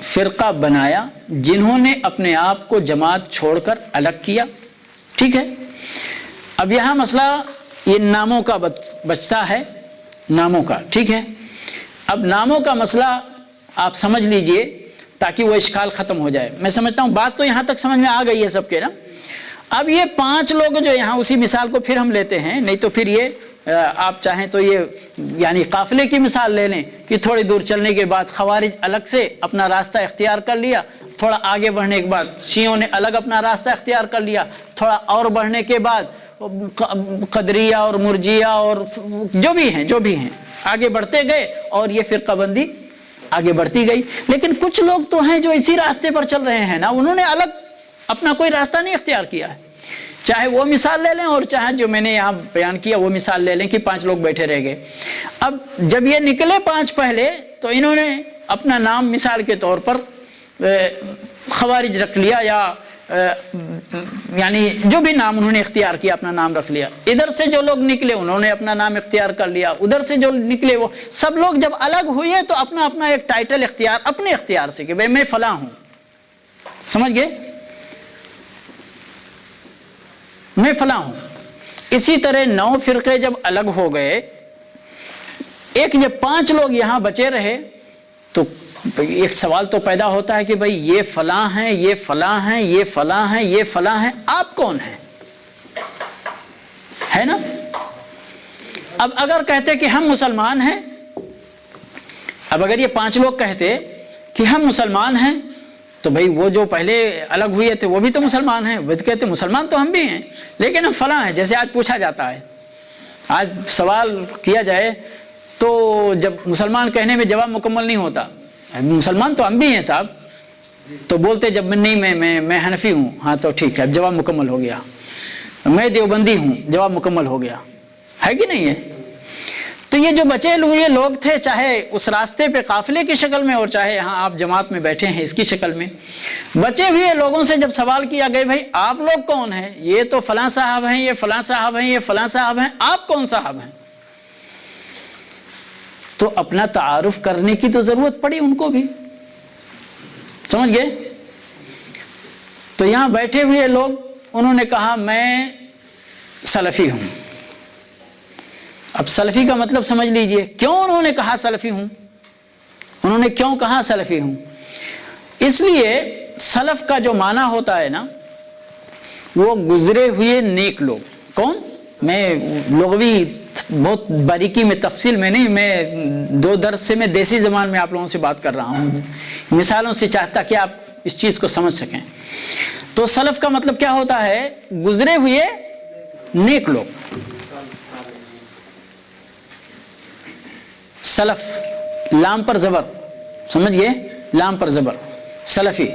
فرقہ بنایا، جنہوں نے اپنے آپ کو جماعت چھوڑ کر الگ کیا، ٹھیک ہے۔ اب یہاں مسئلہ یہ ناموں کا بچتا ہے، ناموں کا، ٹھیک ہے۔ اب ناموں کا مسئلہ آپ سمجھ لیجئے تاکہ وہ اشکال ختم ہو جائے۔ میں سمجھتا ہوں بات تو یہاں تک سمجھ میں آ گئی ہے سب کے نا۔ اب یہ 5 لوگ جو یہاں اسی مثال کو پھر ہم لیتے ہیں، نہیں تو پھر یہ آپ چاہیں تو یہ یعنی قافلے کی مثال لے لیں کہ تھوڑی دور چلنے کے بعد خوارج الگ سے اپنا راستہ اختیار کر لیا، تھوڑا آگے بڑھنے کے بعد شیعوں نے الگ اپنا راستہ اختیار کر لیا، تھوڑا اور بڑھنے کے بعد قدریہ اور مرجیہ اور جو بھی ہیں آگے بڑھتے گئے اور یہ فرقہ بندی آگے بڑھتی گئی۔ لیکن کچھ لوگ تو ہیں جو اسی راستے پر چل رہے ہیں نا، انہوں نے الگ اپنا کوئی راستہ نہیں اختیار کیا ہے۔ چاہے وہ مثال لے لیں اور چاہے جو میں نے یہاں بیان کیا وہ مثال لے لیں کہ 5 لوگ بیٹھے رہ گئے۔ اب جب یہ نکلے 5 پہلے تو انہوں نے اپنا نام مثال کے طور پر خوارج رکھ لیا، یا یعنی جو بھی نام انہوں نے اختیار کیا اپنا نام رکھ لیا۔ ادھر سے جو لوگ نکلے انہوں نے اپنا نام اختیار کر لیا، ادھر سے جو نکلے وہ سب لوگ جب الگ ہوئے تو اپنا اپنا ایک ٹائٹل اختیار اپنے اختیار سے کہ بھئی میں فلاں ہوں، سمجھ گئے، میں فلاں ہوں۔ اسی طرح 9 فرقے جب الگ ہو گئے، ایک جب 5 لوگ یہاں بچے رہے تو ایک سوال تو پیدا ہوتا ہے کہ بھئی یہ فلاں ہیں، یہ فلاں ہیں، یہ فلاں ہیں، یہ فلاں ہیں، آپ کون ہیں؟ ہے نا؟ اب اگر کہتے کہ ہم مسلمان ہیں، اب اگر یہ 5 لوگ کہتے کہ ہم مسلمان ہیں تو بھئی وہ جو پہلے الگ ہوئے تھے وہ بھی تو مسلمان ہیں، وہ کہتے مسلمان تو ہم بھی ہیں لیکن ہم فلاں ہیں۔ جیسے آج پوچھا جاتا ہے، آج سوال کیا جائے تو جب مسلمان کہنے میں جواب مکمل نہیں ہوتا، مسلمان تو ہم بھی ہیں صاحب، تو بولتے جب نہیں میں حنفی ہوں، ہاں تو ٹھیک ہے، اب جواب مکمل ہو گیا۔ میں دیوبندی ہوں، جواب مکمل ہو گیا، ہے کہ نہیں ہے؟ تو یہ جو بچے ہوئے لوگ تھے، چاہے اس راستے پہ قافلے کی شکل میں اور چاہے یہاں آپ جماعت میں بیٹھے ہیں اس کی شکل میں، بچے ہوئے لوگوں سے جب سوال کیا گئے بھائی آپ لوگ کون ہیں؟ یہ تو فلاں صاحب ہیں، یہ فلاں صاحب ہیں، یہ فلاں صاحب ہیں، آپ کون صاحب ہیں؟ تو اپنا تعارف کرنے کی تو ضرورت پڑی ان کو بھی، سمجھ گئے؟ تو یہاں بیٹھے ہوئے لوگ انہوں نے کہا میں سلفی ہوں۔ اب سلفی کا مطلب سمجھ لیجئے، کیوں انہوں نے کہا سلفی ہوں؟ انہوں نے کیوں کہا سلفی ہوں؟ اس لیے سلف کا جو معنی ہوتا ہے نا، وہ گزرے ہوئے نیک لوگ۔ کون؟ میں لغوی بہت باریکی میں تفصیل میں نہیں، میں 2 درس سے میں دیسی زبان میں آپ لوگوں سے بات کر رہا ہوں، مثالوں سے چاہتا کہ آپ اس چیز کو سمجھ سکیں۔ تو سلف کا مطلب کیا ہوتا ہے؟ گزرے ہوئے نیک لوگ۔ سلف لام پر زبر، سمجھ گئے؟ لام پر زبر، سلفی،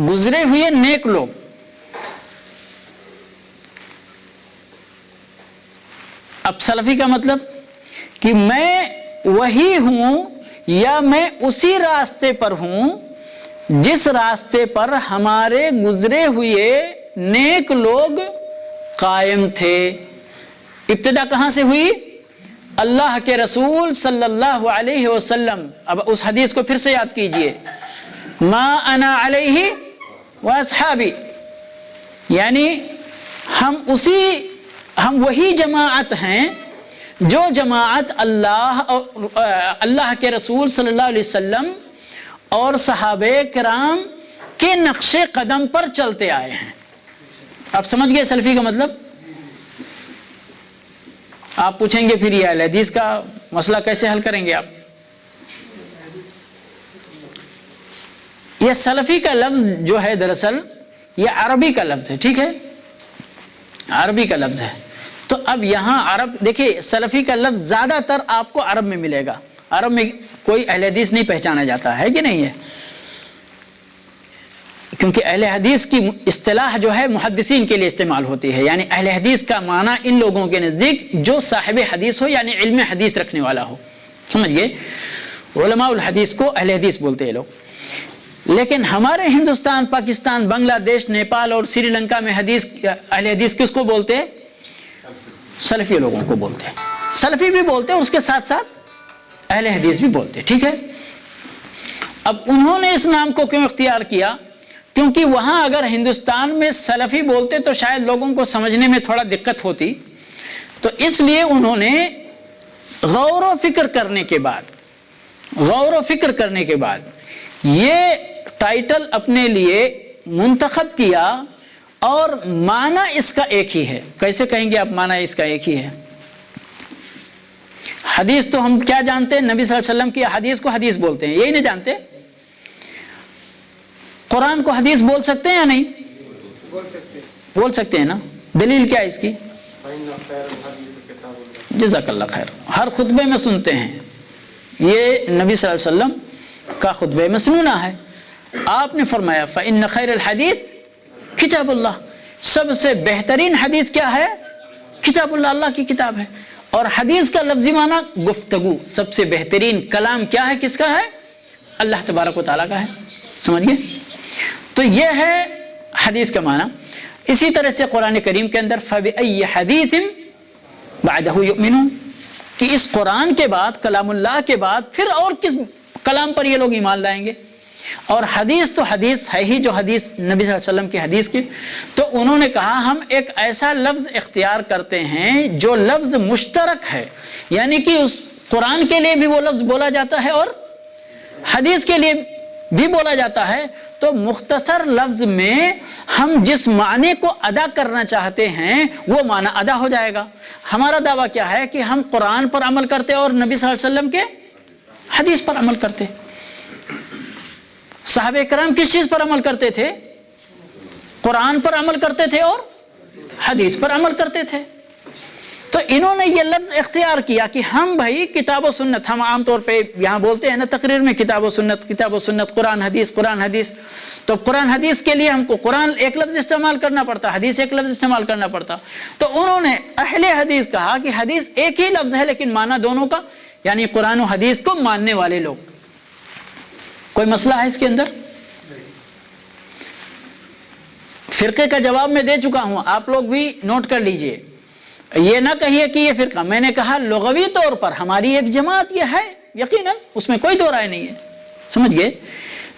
گزرے ہوئے نیک لوگ۔ اب سلفی کا مطلب کہ میں وہی ہوں یا میں اسی راستے پر ہوں جس راستے پر ہمارے گزرے ہوئے نیک لوگ قائم تھے۔ ابتدا کہاں سے ہوئی؟ اللہ کے رسول صلی اللہ علیہ وسلم۔ اب اس حدیث کو پھر سے یاد کیجئے، ما انا علیہ واصحابی، یعنی ہم وہی جماعت ہیں جو جماعت اللہ کے رسول صلی اللہ علیہ وسلم اور صحابہ کرام کے نقش قدم پر چلتے آئے ہیں۔ آپ سمجھ گئے سلفی کا مطلب؟ آپ پوچھیں گے پھر یہ اہل حدیث کا مسئلہ کیسے حل کریں گے آپ؟ یہ سلفی کا لفظ جو ہے دراصل یہ عربی کا لفظ ہے، ٹھیک ہے؟ عربی کا لفظ ہے۔ تو اب یہاں عرب دیکھیے، سلفی کا لفظ زیادہ تر آپ کو عرب میں ملے گا۔ عرب میں کوئی اہل حدیث نہیں پہچانا جاتا ہے کہ نہیں ہے، کیونکہ اہل حدیث کی اصطلاح جو ہے محدثین کے لیے استعمال ہوتی ہے، یعنی اہل حدیث کا معنی ان لوگوں کے نزدیک جو صاحب حدیث ہو، یعنی علم حدیث رکھنے والا ہو، سمجھ گئے؟ علماء الحدیث کو اہل حدیث بولتے ہیں لوگ۔ لیکن ہمارے ہندوستان، پاکستان، بنگلہ دیش، نیپال اور سری لنکا میں اہل حدیث کس کو بولتے ہیں؟ سلفی لوگوں کو بولتے ہیں۔ سلفی بھی بولتے ہیں اور اس کے ساتھ ساتھ اہل حدیث بھی بولتے ہیں، ٹھیک ہے؟ اب انہوں نے اس نام کو کیوں اختیار کیا؟ کیونکہ وہاں اگر ہندوستان میں سلفی بولتے تو شاید لوگوں کو سمجھنے میں تھوڑا دقت ہوتی، تو اس لیے انہوں نے غور و فکر کرنے کے بعد یہ ٹائٹل اپنے لیے منتخب کیا، اور معنی اس کا ایک ہی ہے۔ کیسے کہیں گے آپ معنی اس کا ایک ہی ہے؟ حدیث تو ہم کیا جانتے ہیں؟ نبی صلی اللہ علیہ وسلم کی حدیث کو حدیث بولتے ہیں، یہی نہیں جانتے؟ قرآن کو حدیث بول سکتے ہیں یا نہیں؟ بول سکتے ہیں نا؟ دلیل کیا ہے اس کی؟ جزاک اللہ خیر، ہر خطبے میں سنتے ہیں، یہ نبی صلی اللہ علیہ وسلم کا خطبہ مسنونہ ہے۔ آپ نے فرمایا فَإِنَّ خَيْرَ الْحَدِيثِ کتاب اللہ، سب سے بہترین حدیث کیا ہے؟ کتاب اللہ، اللہ کی کتاب ہے۔ اور حدیث کا لفظی معنی گفتگو، سب سے بہترین کلام کیا ہے؟ کس کا ہے؟ اللہ تبارک و تعالیٰ کا ہے۔ سمجھئے؟ تو یہ ہے حدیث کا معنی۔ اسی طرح سے قرآن کریم کے اندر فَبِأَيِّ حَدِيثٍ بَعْدَهُ يُؤْمِنُونَ، کہ اس قرآن کے بعد، کلام اللہ کے بعد پھر اور کس کلام پر یہ لوگ ایمان لائیں گے؟ اور حدیث تو حدیث ہے ہی، جو حدیث نبی صلی اللہ علیہ وسلم کی حدیث کی۔ تو انہوں نے کہا ہم ایک ایسا لفظ اختیار کرتے ہیں جو لفظ مشترک ہے، یعنی کہ اس قرآن کے لیے بھی وہ لفظ بولا جاتا ہے اور حدیث کے لیے بھی بولا جاتا ہے۔ تو مختصر لفظ میں ہم جس معنی کو ادا کرنا چاہتے ہیں وہ معنی ادا ہو جائے گا۔ ہمارا دعویٰ کیا ہے کہ ہم قرآن پر عمل کرتے اور نبی صلی اللہ علیہ وسلم کے حدیث پر عمل کرتے۔ صحابہ کرام کس چیز پر عمل کرتے تھے؟ قرآن پر عمل کرتے تھے اور حدیث پر عمل کرتے تھے۔ تو انہوں نے یہ لفظ اختیار کیا کہ ہم بھائی کتاب و سنت، ہم عام طور پہ یہاں بولتے ہیں نا تقریر میں کتاب و سنت، قرآن حدیث، قرآن حدیث۔ تو قرآن حدیث کے لیے ہم کو قرآن ایک لفظ استعمال کرنا پڑتا، حدیث ایک لفظ استعمال کرنا پڑتا۔ تو انہوں نے اہل حدیث کہا کہ حدیث ایک ہی لفظ ہے لیکن معنی دونوں کا، یعنی قرآن و حدیث کو ماننے والے لوگ۔ کوئی مسئلہ ہے اس کے اندر؟ فرقے کا جواب میں دے چکا ہوں، آپ لوگ بھی نوٹ کر لیجئے۔ یہ نہ کہیے کہ یہ فرقہ، میں نے کہا لغوی طور پر ہماری ایک جماعت یہ ہے، یقیناً اس میں کوئی دو رائے نہیں ہے، سمجھ گئے؟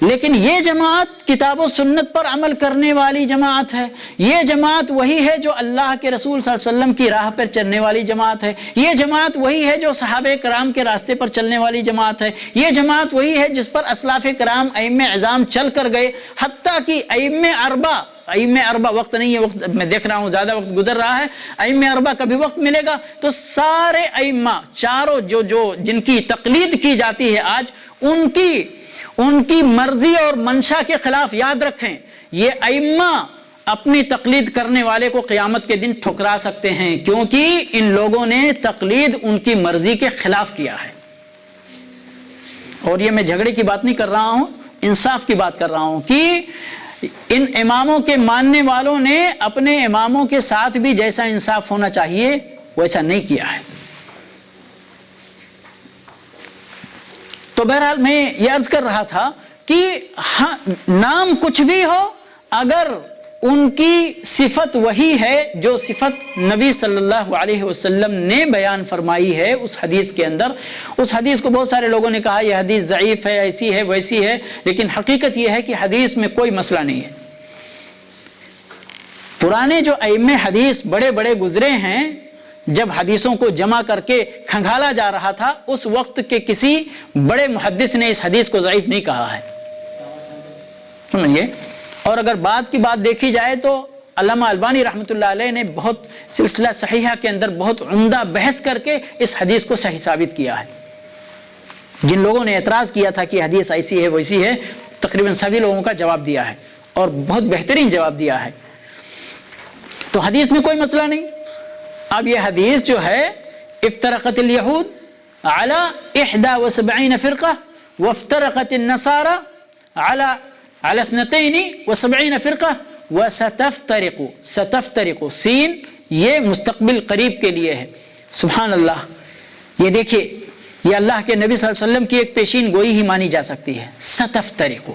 لیکن یہ جماعت کتاب و سنت پر عمل کرنے والی جماعت ہے۔ یہ جماعت وہی ہے جو اللہ کے رسول صلی اللہ علیہ وسلم کی راہ پر چلنے والی جماعت ہے۔ یہ جماعت وہی ہے جو صحابہ کرام کے راستے پر چلنے والی جماعت ہے۔ یہ جماعت وہی ہے جس پر اسلاف کرام ائمہ اعظام چل کر گئے، حتیٰ کہ ائمہ اربع وقت نہیں ہے، وقت میں دیکھ رہا ہوں زیادہ وقت گزر رہا ہے، ائمہ اربع کا بھی وقت ملے گا تو سارے ائمہ چاروں جو جن کی تقلید کی جاتی ہے آج، ان کی مرضی اور منشا کے خلاف یاد رکھیں، یہ ائمہ اپنی تقلید کرنے والے کو قیامت کے دن ٹھکرا سکتے ہیں، کیونکہ ان لوگوں نے تقلید ان کی مرضی کے خلاف کیا ہے۔ اور یہ میں جھگڑے کی بات نہیں کر رہا ہوں، انصاف کی بات کر رہا ہوں کہ ان اماموں کے ماننے والوں نے اپنے اماموں کے ساتھ بھی جیسا انصاف ہونا چاہیے ویسا نہیں کیا ہے۔ تو بہرحال میں یہ عرض کر رہا تھا کہ نام کچھ بھی ہو، اگر ان کی صفت وہی ہے جو صفت نبی صلی اللہ علیہ وسلم نے بیان فرمائی ہے اس حدیث کے اندر، اس حدیث کو بہت سارے لوگوں نے کہا یہ حدیث ضعیف ہے، ایسی ہے ویسی ہے، لیکن حقیقت یہ ہے کہ حدیث میں کوئی مسئلہ نہیں ہے۔ پرانے جو ائمہ حدیث بڑے بڑے گزرے ہیں، جب حدیثوں کو جمع کر کے کھنگالا جا رہا تھا اس وقت کے کسی بڑے محدث نے اس حدیث کو ضعیف نہیں کہا ہے، سمجھئے؟ اور اگر بات کی بات دیکھی جائے تو علامہ البانی رحمۃ اللہ علیہ نے بہت سلسلہ صحیحہ کے اندر بہت عمدہ بحث کر کے اس حدیث کو صحیح ثابت کیا ہے۔ جن لوگوں نے اعتراض کیا تھا کہ حدیث ایسی ہے ویسی ہے، تقریباً سبھی لوگوں کا جواب دیا ہے اور بہت بہترین جواب دیا ہے۔ تو حدیث میں کوئی مسئلہ نہیں۔ اب یہ حدیث جو ہے افترقت الیہود علی 71 فرقہ وافترقت النصارى على 72 فرقہ ستفترق سین یہ مستقبل قریب کے لیے ہے۔ سبحان اللہ، یہ دیکھیے یہ اللہ کے نبی صلی اللہ علیہ وسلم کی ایک پیشین گوئی ہی مانی جا سکتی ہے۔ ستفترق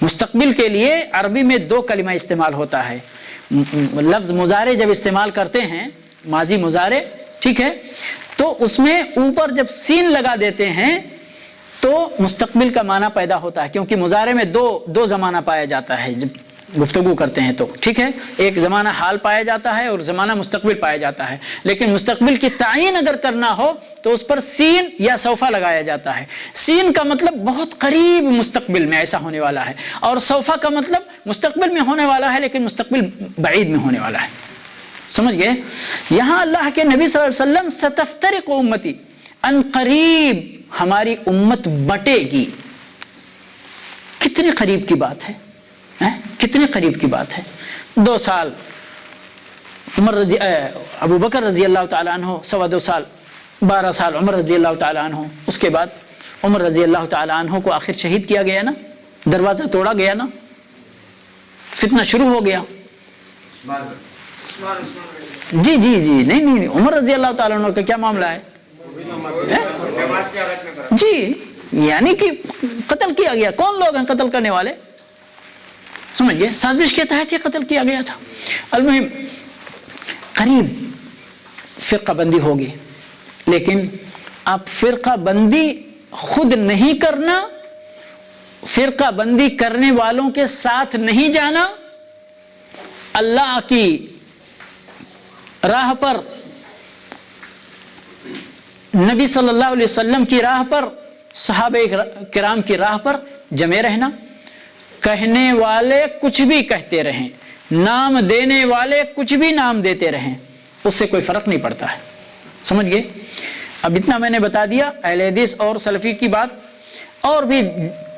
مستقبل کے لیے عربی میں دو کلمہ استعمال ہوتا ہے۔ لفظ مضارع جب استعمال کرتے ہیں، ماضی مضارع، ٹھیک ہے، تو اس میں اوپر جب سین لگا دیتے ہیں تو مستقبل کا معنی پیدا ہوتا ہے، کیونکہ مضارع میں دو زمانہ پایا جاتا ہے جب گفتگو کرتے ہیں تو، ٹھیک ہے، ایک زمانہ حال پایا جاتا ہے اور زمانہ مستقبل پایا جاتا ہے، لیکن مستقبل کی تعین اگر کرنا ہو تو اس پر سین یا سوف لگایا جاتا ہے۔ سین کا مطلب بہت قریب مستقبل میں ایسا ہونے والا ہے، اور سوف کا مطلب مستقبل میں ہونے والا ہے لیکن مستقبل بعید میں ہونے والا ہے، سمجھ گئے؟ یہاں اللہ کے نبی صلی اللہ علیہ وسلم ستفترق امتی، ان قریب ہماری امت بٹے گی۔ کتنے قریب کی بات ہے، کتنے قریب کی بات ہے۔ 2 سال ابو بکر رضی اللہ تعالیٰ عنہ، 2.25 سال، 12 سال عمر رضی اللہ تعالیٰ عنہ، اس کے بعد عمر رضی اللہ تعالیٰ عنہ کو آخر شہید کیا گیا نا، دروازہ توڑا گیا نا، فتنہ شروع ہو گیا۔ جی نہیں عمر رضی اللہ تعالیٰ عنہ کا کیا معاملہ ہے؟ جی یعنی کہ قتل کیا گیا۔ کون لوگ ہیں قتل کرنے والے؟ سمجھئے، سازش کے تحت یہ قتل کیا گیا تھا۔ المہم قریب فرقہ بندی ہوگی، لیکن آپ فرقہ بندی خود نہیں کرنا، فرقہ بندی کرنے والوں کے ساتھ نہیں جانا، اللہ کی راہ پر، نبی صلی اللہ علیہ وسلم کی راہ پر، صحابہ کرام کی راہ پر جمے رہنا۔ کہنے والے کچھ بھی کہتے رہیں، نام دینے والے کچھ بھی نام دیتے رہیں، اس سے کوئی فرق نہیں پڑتا ہے، سمجھ گئے؟ اب اتنا میں نے بتا دیا اہل حدیث اور سلفی کی بات، اور بھی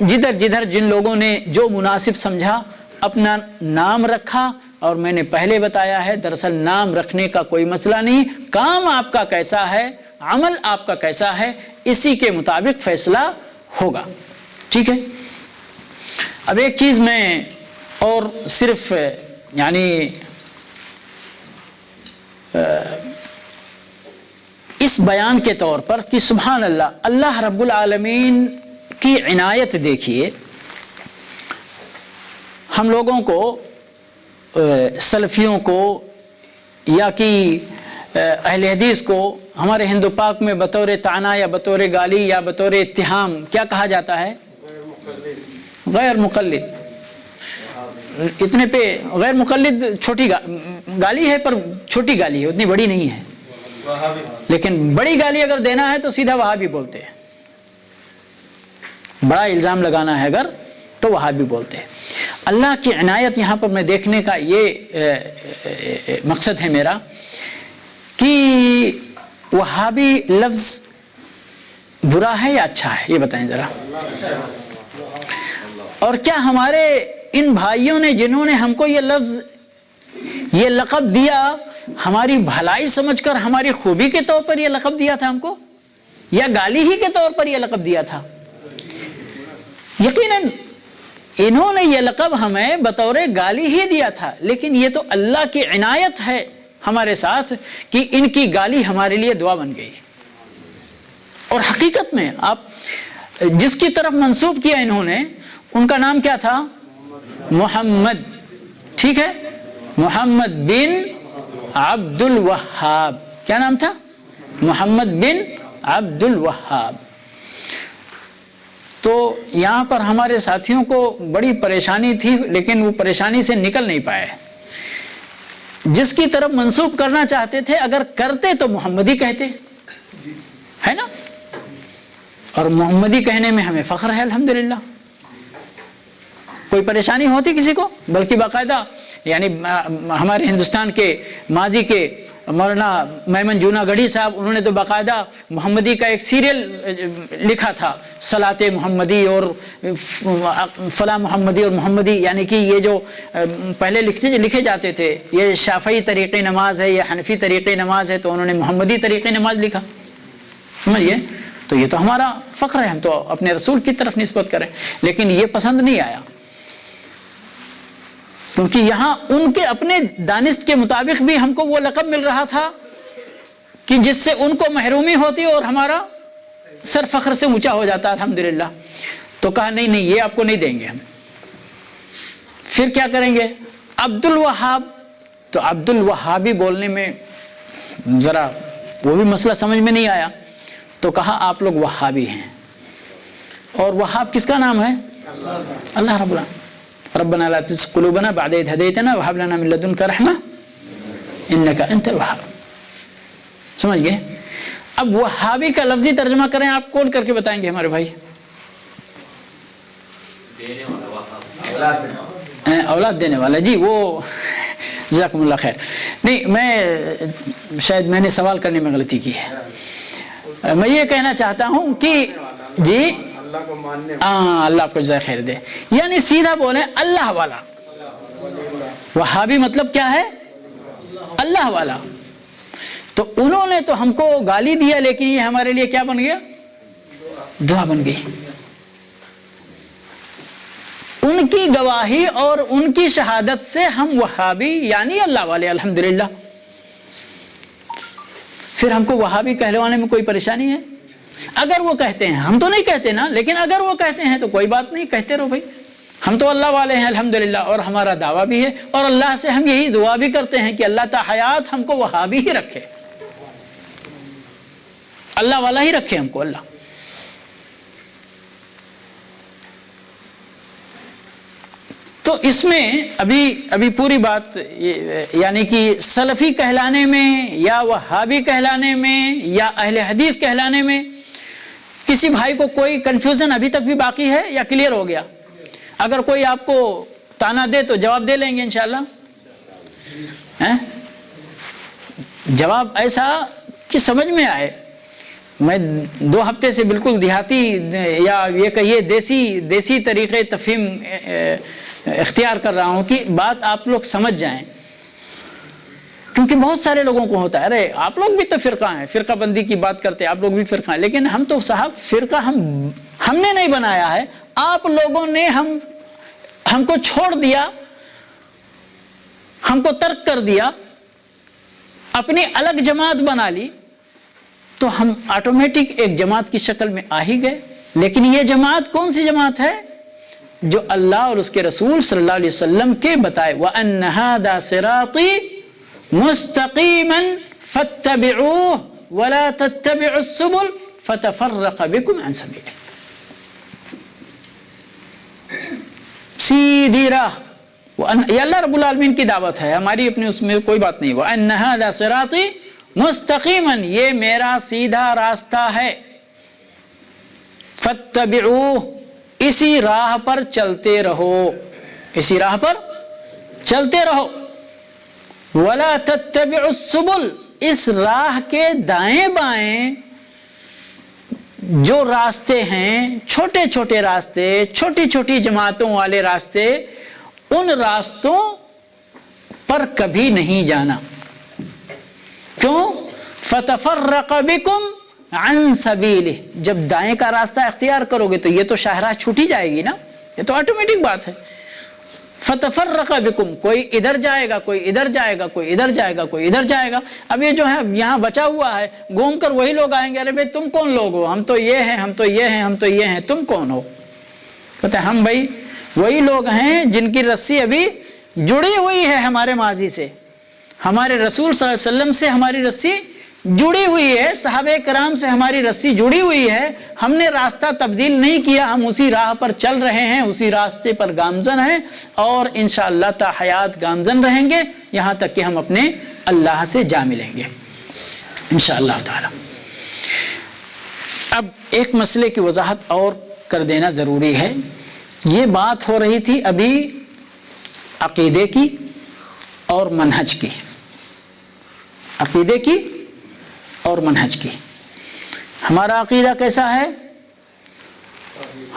جدھر جن لوگوں نے جو مناسب سمجھا اپنا نام رکھا، اور میں نے پہلے بتایا ہے دراصل نام رکھنے کا کوئی مسئلہ نہیں، کام آپ کا کیسا ہے، عمل آپ کا کیسا ہے، اسی کے مطابق فیصلہ ہوگا، ٹھیک ہے؟ اب ایک چیز میں اور صرف یعنی اس بیان کے طور پر کہ سبحان اللہ، اللہ رب العالمین کی عنایت دیکھیے، ہم لوگوں کو، سلفیوں کو یا کہ اہل حدیث کو ہمارے ہندو پاک میں بطور طعنہ یا بطور گالی یا بطور اتہام کیا کہا جاتا ہے؟ غیر مقلد۔ اتنے پہ غیر مقلد چھوٹی گالی ہے، پر چھوٹی گالی ہے، اتنی بڑی نہیں ہے، لیکن بڑی گالی اگر دینا ہے تو سیدھا وہابی بولتے ہیں، بڑا الزام لگانا ہے اگر تو وہابی بولتے ہیں۔ اللہ کی عنایت یہاں پر میں دیکھنے کا یہ مقصد ہے میرا کہ وہابی لفظ برا ہے یا اچھا ہے، یہ بتائیں ذرا۔ اور کیا ہمارے ان بھائیوں نے جنہوں نے ہم کو یہ لفظ، یہ لقب دیا، ہماری بھلائی سمجھ کر ہماری خوبی کے طور پر یہ لقب دیا تھا ہم کو، یا گالی ہی کے طور پر یہ لقب دیا تھا؟ یقیناً انہوں نے یہ لقب ہمیں بطور گالی ہی دیا تھا، لیکن یہ تو اللہ کی عنایت ہے ہمارے ساتھ کہ ان کی گالی ہمارے لیے دعا بن گئی۔ اور حقیقت میں آپ جس کی طرف منسوب کیا انہوں نے، ان کا نام کیا تھا؟ محمد، ٹھیک ہے، محمد بن عبد الوہاب۔ کیا نام تھا؟ محمد بن عبد الوہاب۔ تو یہاں پر ہمارے ساتھیوں کو بڑی پریشانی تھی، لیکن وہ پریشانی سے نکل نہیں پائے۔ جس کی طرف منسوب کرنا چاہتے تھے، اگر کرتے تو محمدی کہتے، ہے نا؟ اور محمدی کہنے میں ہمیں فخر ہے الحمدللہ، کوئی پریشانی ہوتی کسی کو؟ بلکہ باقاعدہ یعنی ہمارے ہندوستان کے ماضی کے مولانا میمن جونا گڑھی صاحب، انہوں نے تو باقاعدہ محمدی کا ایک سیریل لکھا تھا، صلاۃ محمدی اور فلاں محمدی اور محمدی، یعنی کہ یہ جو پہلے لکھے جاتے تھے، یہ شافعی طریقے نماز ہے، یہ حنفی طریقے نماز ہے، تو انہوں نے محمدی طریقے نماز لکھا، سمجھئے؟ تو یہ تو ہمارا فخر ہے، ہم تو اپنے رسول کی طرف نسبت کریں، لیکن یہ پسند نہیں آیا، کیونکہ یہاں ان کے اپنے دانست کے مطابق بھی ہم کو وہ لقب مل رہا تھا کہ جس سے ان کو محرومی ہوتی اور ہمارا سر فخر سے اونچا ہو جاتا الحمدللہ۔ تو کہا نہیں یہ آپ کو نہیں دیں گے ہم۔ پھر کیا کریں گے؟ عبد الوہاب۔ تو عبد الوہابی بولنے میں ذرا وہ بھی مسئلہ سمجھ میں نہیں آیا، تو کہا آپ لوگ وہابی ہیں۔ اور وہاب کس کا نام ہے؟ اللہ رب العالمین. ربنا لا تزغ قلوبنا بعد إذ هديتنا وهب لنا من لدنك رحمة إنك أنت الوهاب. سمجھ گئے؟ اب وہابی کا لفظی ترجمہ کریں آپ کون کر کے بتائیں گے ہمارے بھائی؟ اولاد دینے والا. جی وہ جزاکم اللہ خیر. نہیں میں شاید میں نے سوال کرنے میں غلطی کی ہے. میں یہ کہنا چاہتا ہوں کہ جی اللہ کو جزائے خیر دے، یعنی سیدھا بولیں اللہ والا. وہابی مطلب کیا ہے؟ اللہ والا. تو انہوں نے تو ہم کو گالی دیا لیکن یہ ہمارے لیے کیا بن گیا؟ دعا بن گئی. ان کی گواہی اور ان کی شہادت سے ہم وہابی یعنی اللہ والے الحمدللہ. پھر ہم کو وہابی کہلوانے میں کوئی پریشانی ہے؟ اگر وہ کہتے ہیں، ہم تو نہیں کہتے نا، لیکن اگر وہ کہتے ہیں تو کوئی بات نہیں، کہتے رہو بھائی. ہم تو اللہ والے ہیں الحمدللہ، اور ہمارا دعویٰ بھی ہے، اور اللہ سے ہم یہی دعا بھی کرتے ہیں کہ اللہ تا حیات ہم کو وہابی ہی رکھے، اللہ والا ہی رکھے ہم کو اللہ. تو اس میں ابھی پوری بات یعنی کہ سلفی کہلانے میں یا وہابی کہلانے میں یا اہل حدیث کہلانے میں کسی بھائی کو کوئی کنفیوژن ابھی تک بھی باقی ہے یا کلیئر ہو گیا؟ اگر کوئی آپ کو تانا دے تو جواب دے لیں گے انشاءاللہ. جواب ایسا کہ سمجھ میں آئے. میں 2 ہفتے سے بالکل دیہاتی یا یہ کہیے دیسی طریقے تفہیم اختیار کر رہا ہوں کہ بات آپ لوگ سمجھ جائیں، کیونکہ بہت سارے لوگوں کو ہوتا ہے ارے آپ لوگ بھی تو فرقہ ہیں، فرقہ بندی کی بات کرتے ہیں، آپ لوگ بھی فرقہ ہیں. لیکن ہم تو صاحب فرقہ ہم نے نہیں بنایا ہے، آپ لوگوں نے ہم کو چھوڑ دیا، ہم کو ترک کر دیا، اپنی الگ جماعت بنا لی، تو ہم آٹومیٹک ایک جماعت کی شکل میں آ ہی گئے. لیکن یہ جماعت کون سی جماعت ہے؟ جو اللہ اور اس کے رسول صلی اللہ علیہ وسلم کے بتائے وَأَنَّ هَذَا صِرَاطِي مُسْتَقِيمًا فَاتَّبِعُوهُ وَلَا تَتَّبِعُوا السُّبُلَ فَتَفَرَّقَ بِكُمْ عَنْ سَبِيلِهِ. سیدھی راہ یہ اللہ رب العالمین کی دعوت ہے، ہماری اپنی اس میں کوئی بات نہیں. وَأَنَّ هَذَا صِرَاطِي مُسْتَقِيمًا یہ میرا سیدھا راستہ ہے، فَاتَّبِعُوهُ اسی راہ پر چلتے رہو، اسی راہ پر چلتے رہو. وَلَا تَتَّبِعُوا السُّبُلَ اس راہ کے دائیں بائیں جو راستے ہیں، چھوٹے چھوٹے راستے، چھوٹی چھوٹی جماعتوں والے راستے، ان راستوں پر کبھی نہیں جانا. کیوں؟ فَتَفَرَّقَ بِكُمْ عن سبیلہ جب دائیں کا راستہ اختیار کرو گے تو یہ تو شاہراہ چھوٹی جائے گی نا، یہ تو آٹومیٹک بات ہے. فتفرق بکم کوئی ادھر جائے گا، کوئی ادھر جائے گا، کوئی ادھر جائے گا، کوئی ادھر جائے گا. اب یہ جو ہے یہاں بچا ہوا ہے، گھوم کر وہی لوگ آئیں گے، ارے بھائی تم کون لوگ ہو؟ ہم تو یہ ہیں، ہم تو یہ ہیں، ہم تو یہ ہیں، تم کون ہو؟ کہتے ہیں ہم بھائی وہی لوگ ہیں جن کی رسی ابھی جڑی ہوئی ہے ہمارے ماضی سے، ہمارے رسول صلی اللہ علیہ وسلم سے ہماری رسی جڑی ہوئی ہے، صحابہ کرام سے ہماری رسی جڑی ہوئی ہے. ہم نے راستہ تبدیل نہیں کیا، ہم اسی راہ پر چل رہے ہیں، اسی راستے پر گامزن ہیں، اور انشاءاللہ تا حیات گامزن رہیں گے یہاں تک کہ ہم اپنے اللہ سے جا ملیں گے انشاءاللہ تعالی. اب ایک مسئلے کی وضاحت اور کر دینا ضروری ہے. یہ بات ہو رہی تھی ابھی عقیدے کی اور منہج کی، عقیدے کی اور منہج کی. ہمارا عقیدہ کیسا ہے؟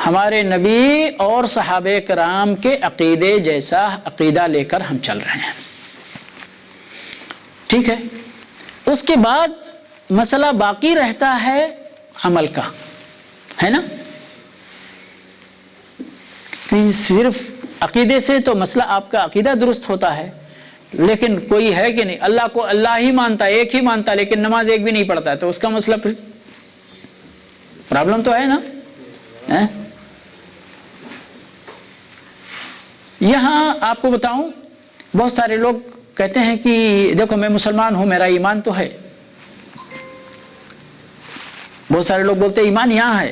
ہمارے نبی اور صحابہ کرام کے عقیدے جیسا عقیدہ لے کر ہم چل رہے ہیں، ٹھیک ہے. اس کے بعد مسئلہ باقی رہتا ہے عمل کا، ہے نا. صرف عقیدے سے تو مسئلہ آپ کا عقیدہ درست ہوتا ہے، لیکن کوئی ہے کہ نہیں اللہ کو اللہ ہی مانتا ہے، ایک ہی مانتا ہے، لیکن نماز ایک بھی نہیں پڑھتا ہے، تو اس کا مسئلہ پھر پرابلم تو ہے نا. یہاں آپ کو بتاؤں بہت سارے لوگ کہتے ہیں کہ دیکھو میں مسلمان ہوں، میرا ایمان تو ہے. بہت سارے لوگ بولتے ہیں ایمان یہاں ہے،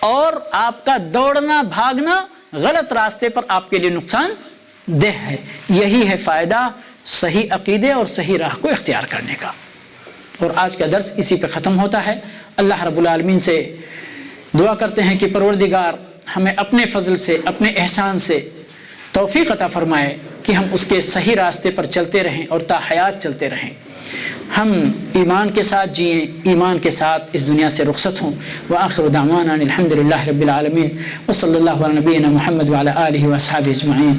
اور آپ کا دوڑنا بھاگنا غلط راستے پر آپ کے لیے نقصان دہ ہے۔ یہی ہے فائدہ صحیح عقیدے اور صحیح راہ کو اختیار کرنے کا۔ اور آج کا درس اسی پہ ختم ہوتا ہے۔ اللہ رب العالمین سے دعا کرتے ہیں کہ پروردگار ہمیں اپنے فضل سے، اپنے احسان سے توفیق عطا فرمائے کہ ہم اس کے صحیح راستے پر چلتے رہیں اور تا حیات چلتے رہیں، ہم ایمان کے ساتھ جئیں، ایمان کے ساتھ اس دنیا سے رخصت ہوں۔ وآخر دعوانا الحمدللہ رب العالمین وصلی اللہ علی نبینا محمد وعلی آلہ واصحابہ اجمعین۔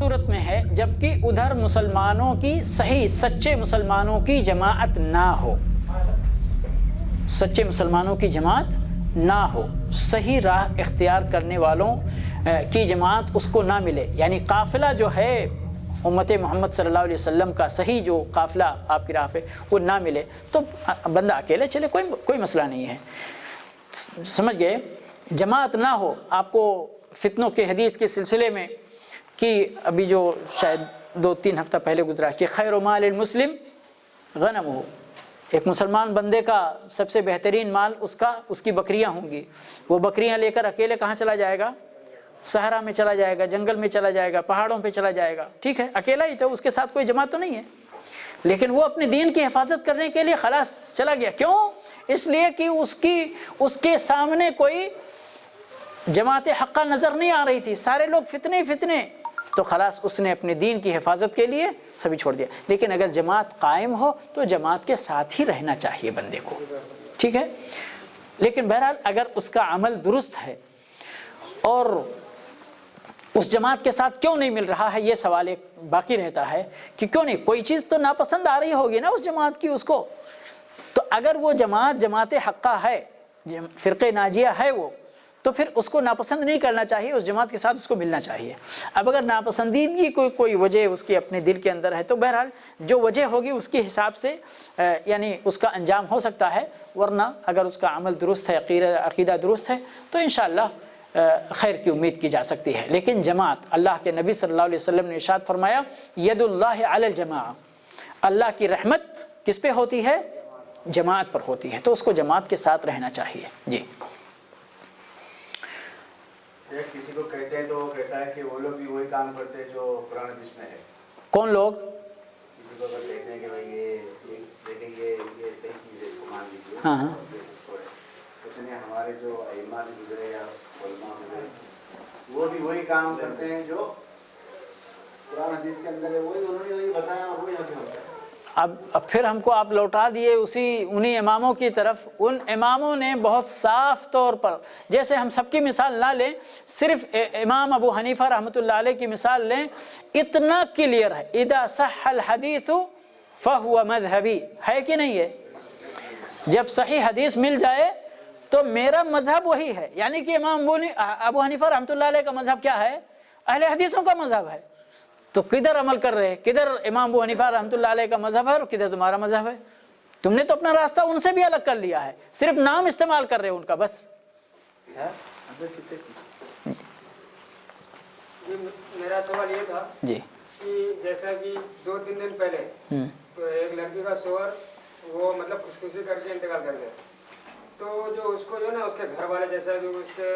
صورت میں ہے جبکہ ادھر مسلمانوں کی صحیح سچے مسلمانوں کی جماعت نہ ہو، سچے مسلمانوں کی جماعت نہ ہو، صحیح راہ اختیار کرنے والوں کی جماعت اس کو نہ ملے، یعنی قافلہ جو ہے امت محمد صلی اللہ علیہ وسلم کا صحیح جو قافلہ آپ کی راہ پہ وہ نہ ملے تو بندہ اکیلے چلے، کوئی مسئلہ نہیں ہے، سمجھ گئے؟ جماعت نہ ہو۔ آپ کو فتنوں کے حدیث کے سلسلے میں کہ ابھی جو شاید 2-3 ہفتہ پہلے گزرا کہ خیر مال المسلم غنم ہو، ایک مسلمان بندے کا سب سے بہترین مال اس کی بکریاں ہوں گی، وہ بکریاں لے کر اکیلے کہاں چلا جائے گا؟ صحرا میں چلا جائے گا، جنگل میں چلا جائے گا، پہاڑوں پہ چلا جائے گا، ٹھیک ہے، اکیلا ہی تو، اس کے ساتھ کوئی جماعت تو نہیں ہے، لیکن وہ اپنے دین کی حفاظت کرنے کے لیے خلاص چلا گیا۔ کیوں؟ اس لیے کہ اس کے سامنے کوئی جماعت حقہ نظر نہیں آ رہی تھی، سارے لوگ فتنے، تو خلاص اس نے اپنے دین کی حفاظت کے لیے سبھی چھوڑ دیا۔ لیکن اگر جماعت قائم ہو تو جماعت کے ساتھ ہی رہنا چاہیے بندے کو، ٹھیک ہے؟ لیکن بہرحال اگر اس کا عمل درست ہے اور اس جماعت کے ساتھ کیوں نہیں مل رہا ہے، یہ سوال ایک باقی رہتا ہے کہ کیوں نہیں، کوئی چیز تو ناپسند آ رہی ہوگی نا اس جماعت کی اس کو، تو اگر وہ جماعت حقہ ہے، فرقہ ناجیہ ہے وہ، تو پھر اس کو ناپسند نہیں کرنا چاہیے، اس جماعت کے ساتھ اس کو ملنا چاہیے۔ اب اگر ناپسندیدگی کوئی وجہ اس کی اپنے دل کے اندر ہے تو بہرحال جو وجہ ہوگی اس کے حساب سے یعنی اس کا انجام ہو سکتا ہے، ورنہ اگر اس کا عمل درست ہے، عقیدہ درست ہے تو انشاءاللہ خیر کی امید کی جا سکتی ہے۔ لیکن جماعت، اللہ کے نبی صلی اللہ علیہ وسلم نے ارشاد فرمایا ید اللہ علی الجماعہ، اللہ کی رحمت کس پہ ہوتی ہے؟ جماعت پر ہوتی ہے، تو اس کو جماعت کے ساتھ رہنا چاہیے۔ جی کسی کو کہتے ہیں تو وہ کہتا ہے کہ وہ لوگ بھی وہی کام کرتے ہیں جو قرآن حدیث میں ہے۔ کون لوگ؟ کسی کو اگر کہتے ہیں کہ بھائی یہ دیکھیں یہ صحیح چیز ہے، اس کو مان لیجیے، ہاں اس نے ہمارے جو ائمہ بھی گزرے یا علماء گزرے وہ بھی وہی کام کرتے ہیں جو قرآن حدیث کے اندر ہے، وہی انہوں نے وہی بتایا اور وہی ہمیں ہوتا ہے۔ اب پھر ہم کو آپ لوٹا دیے انہی اماموں کی طرف۔ ان اماموں نے بہت صاف طور پر، جیسے ہم سب کی مثال نہ لیں، صرف امام ابو حنیفہ رحمۃ اللہ علیہ کی مثال لیں، اتنا کلیئر ہے، اذا صح الحدیث فہو مذہبی، ہے کہ نہیں ہے؟ جب صحیح حدیث مل جائے تو میرا مذہب وہی ہے، یعنی کہ امام ابو حنیفہ رحمۃ اللہ علیہ کا مذہب کیا ہے؟ اہل حدیثوں کا مذہب ہے۔ تو کدھر عمل کر رہے، کدھر امام ابو حنیفہ رحمۃ اللہ علیہ کا مذہب ہے اور کدھر تمہارا مذہب ہے؟ تم نے تو اپنا راستہ ان سے بھی الگ کر لیا ہے، صرف نام استعمال کر رہے ان کا بس۔ میرا سوال یہ تھا جی کہ جیسا کہ 2-3 دن پہلے تو ایک لڑکی کا شوہر وہ مطلب خودکشی کر کے انتقال کر گیا، تو جو اس کو جو نا اس کے گھر والے، جیسا کہ اس کے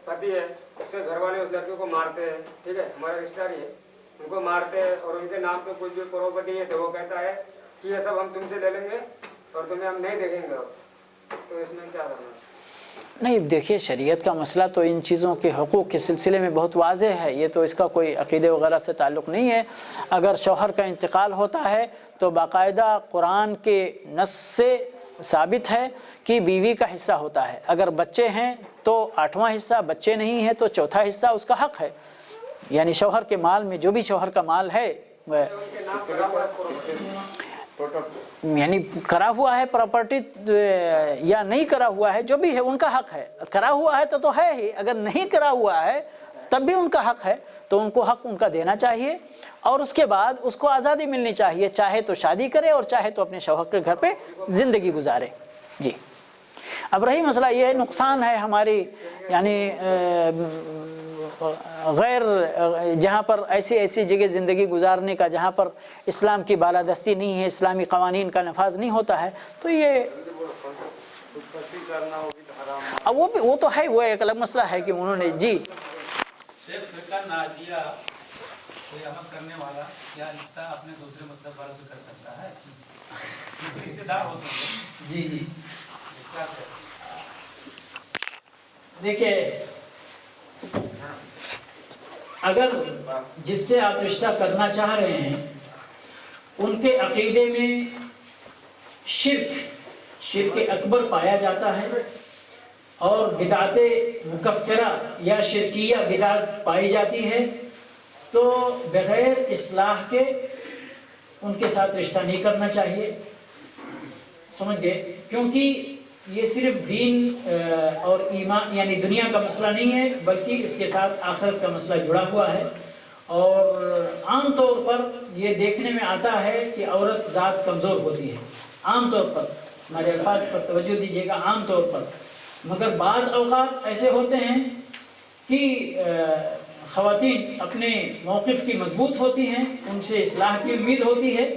پتی ہے، اس کے گھر والے اس لڑکے کو مارتے ہیں، ٹھیک ہے، ہمارا رشتہ دار ہے، ان کو مارتے ہیں اور ان کے نام پہ کچھ بھی پراپرٹی ہے تو وہ کہتا ہے کہ یہ سب ہم تم سے لے لیں گے اور تمہیں ہم نہیں دیکھیں گے، تو اس میں کیا کرنا ہے؟ نہیں، دیکھیے شریعت کا مسئلہ تو ان چیزوں کے حقوق کے سلسلے میں بہت واضح ہے، یہ تو اس کا کوئی عقیدے وغیرہ سے تعلق نہیں ہے۔ اگر شوہر کا انتقال ہوتا ہے تو باقاعدہ قرآن کے نص سے ثابت ہے کہ بیوی کا حصہ ہوتا ہے، اگر بچے ہیں تو 8واں حصہ، بچے نہیں ہیں تو 4تھا حصہ اس کا حق ہے، یعنی شوہر کے مال میں جو بھی شوہر کا مال ہے یعنی کرا ہوا ہے پراپرٹی یا نہیں کرا ہوا ہے، جو بھی ہے ان کا حق ہے۔ کرا ہوا ہے تو ہے ہی، اگر نہیں کرا ہوا ہے تب بھی ان کا حق ہے، تو ان کو حق ان کا دینا چاہیے، اور اس کے بعد اس کو آزادی ملنی چاہیے، چاہے تو شادی کرے اور چاہے تو اپنے شوہر کے گھر پہ زندگی گزارے۔ جی اب رہی مسئلہ یہ ہے، نقصان ہے ہماری یعنی غیر جہاں پر ایسی جگہ زندگی گزارنے کا جہاں پر اسلام کی بالادستی نہیں ہے، اسلامی قوانین کا نفاذ نہیں ہوتا ہے، تو یہ اب وہ تو ہے، وہ ایک الگ مسئلہ ہے کہ انہوں نے جی کوئی عمل کرنے والا کیا رشتہ اپنے دوسرے مذہب والوں سے کر سکتا ہے؟ رشتے دار ہوتے ہیں جی دیکھیے، اگر جس سے آپ رشتہ کرنا چاہ رہے ہیں ان کے عقیدے میں شرک اکبر پایا جاتا ہے اور بدعت مکفرہ یا شرکیہ بدعت پائی جاتی ہے، تو بغیر اصلاح کے ان کے ساتھ رشتہ نہیں کرنا چاہیے، سمجھ گئے؟ کیونکہ یہ صرف دین اور ایمان یعنی دنیا کا مسئلہ نہیں ہے، بلکہ اس کے ساتھ آخرت کا مسئلہ جڑا ہوا ہے۔ اور عام طور پر یہ دیکھنے میں آتا ہے کہ عورت ذات کمزور ہوتی ہے، عام طور پر، ہمارے الفاظ پر توجہ دیجیے گا، عام طور پر، مگر بعض اوقات ایسے ہوتے ہیں کہ خواتین اپنے موقف کی مضبوط ہوتی ہیں، ان سے اصلاح کی امید ہوتی ہے،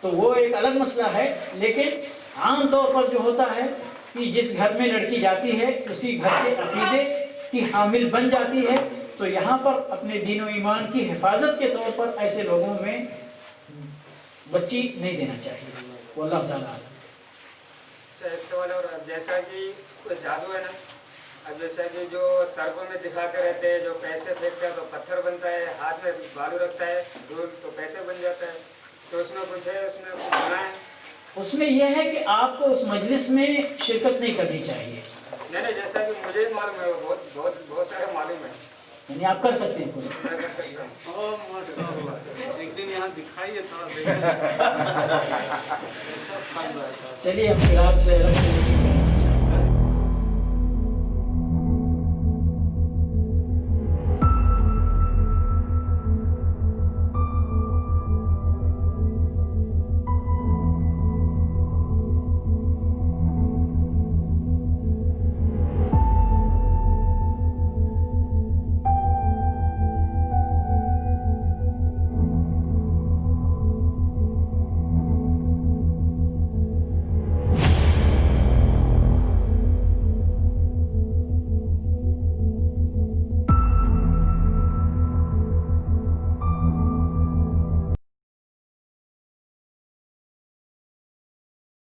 تو وہ ایک الگ مسئلہ ہے۔ لیکن عام طور پر جو ہوتا ہے کہ جس گھر میں لڑکی جاتی ہے اسی گھر کے عقیدے کی حامل بن جاتی ہے، تو یہاں پر اپنے دین و ایمان کی حفاظت کے طور پر ایسے لوگوں میں بچی نہیں دینا چاہیے، واللہ تعالیٰ۔ اچھا، ایک سوال اور، جیسا کہ کوئی جادو ہے نا، اب جیسا کہ جو سڑکوں میں دکھاتے رہتے ہیں، جو پیسے پھینکتا ہے تو پتھر بنتا ہے، ہاتھ میں بالو رکھتا ہے دودھ تو پیسے بن جاتا ہے، تو اس میں کچھ ہے، اس میں کچھ بنا ہے؟ اس میں یہ ہے کہ آپ کو اس مجلس میں شرکت نہیں کرنی چاہیے۔ نہیں، جیسا کہ مجھے ہی معلوم ہے، بہت سارے معلوم ہے، یعنی آپ کر سکتے ہیں کوئی؟ میں کر سکتا ہوں۔ ایک دن یہاں دکھائیے تھوڑا چلیے ہم پھر آپ سے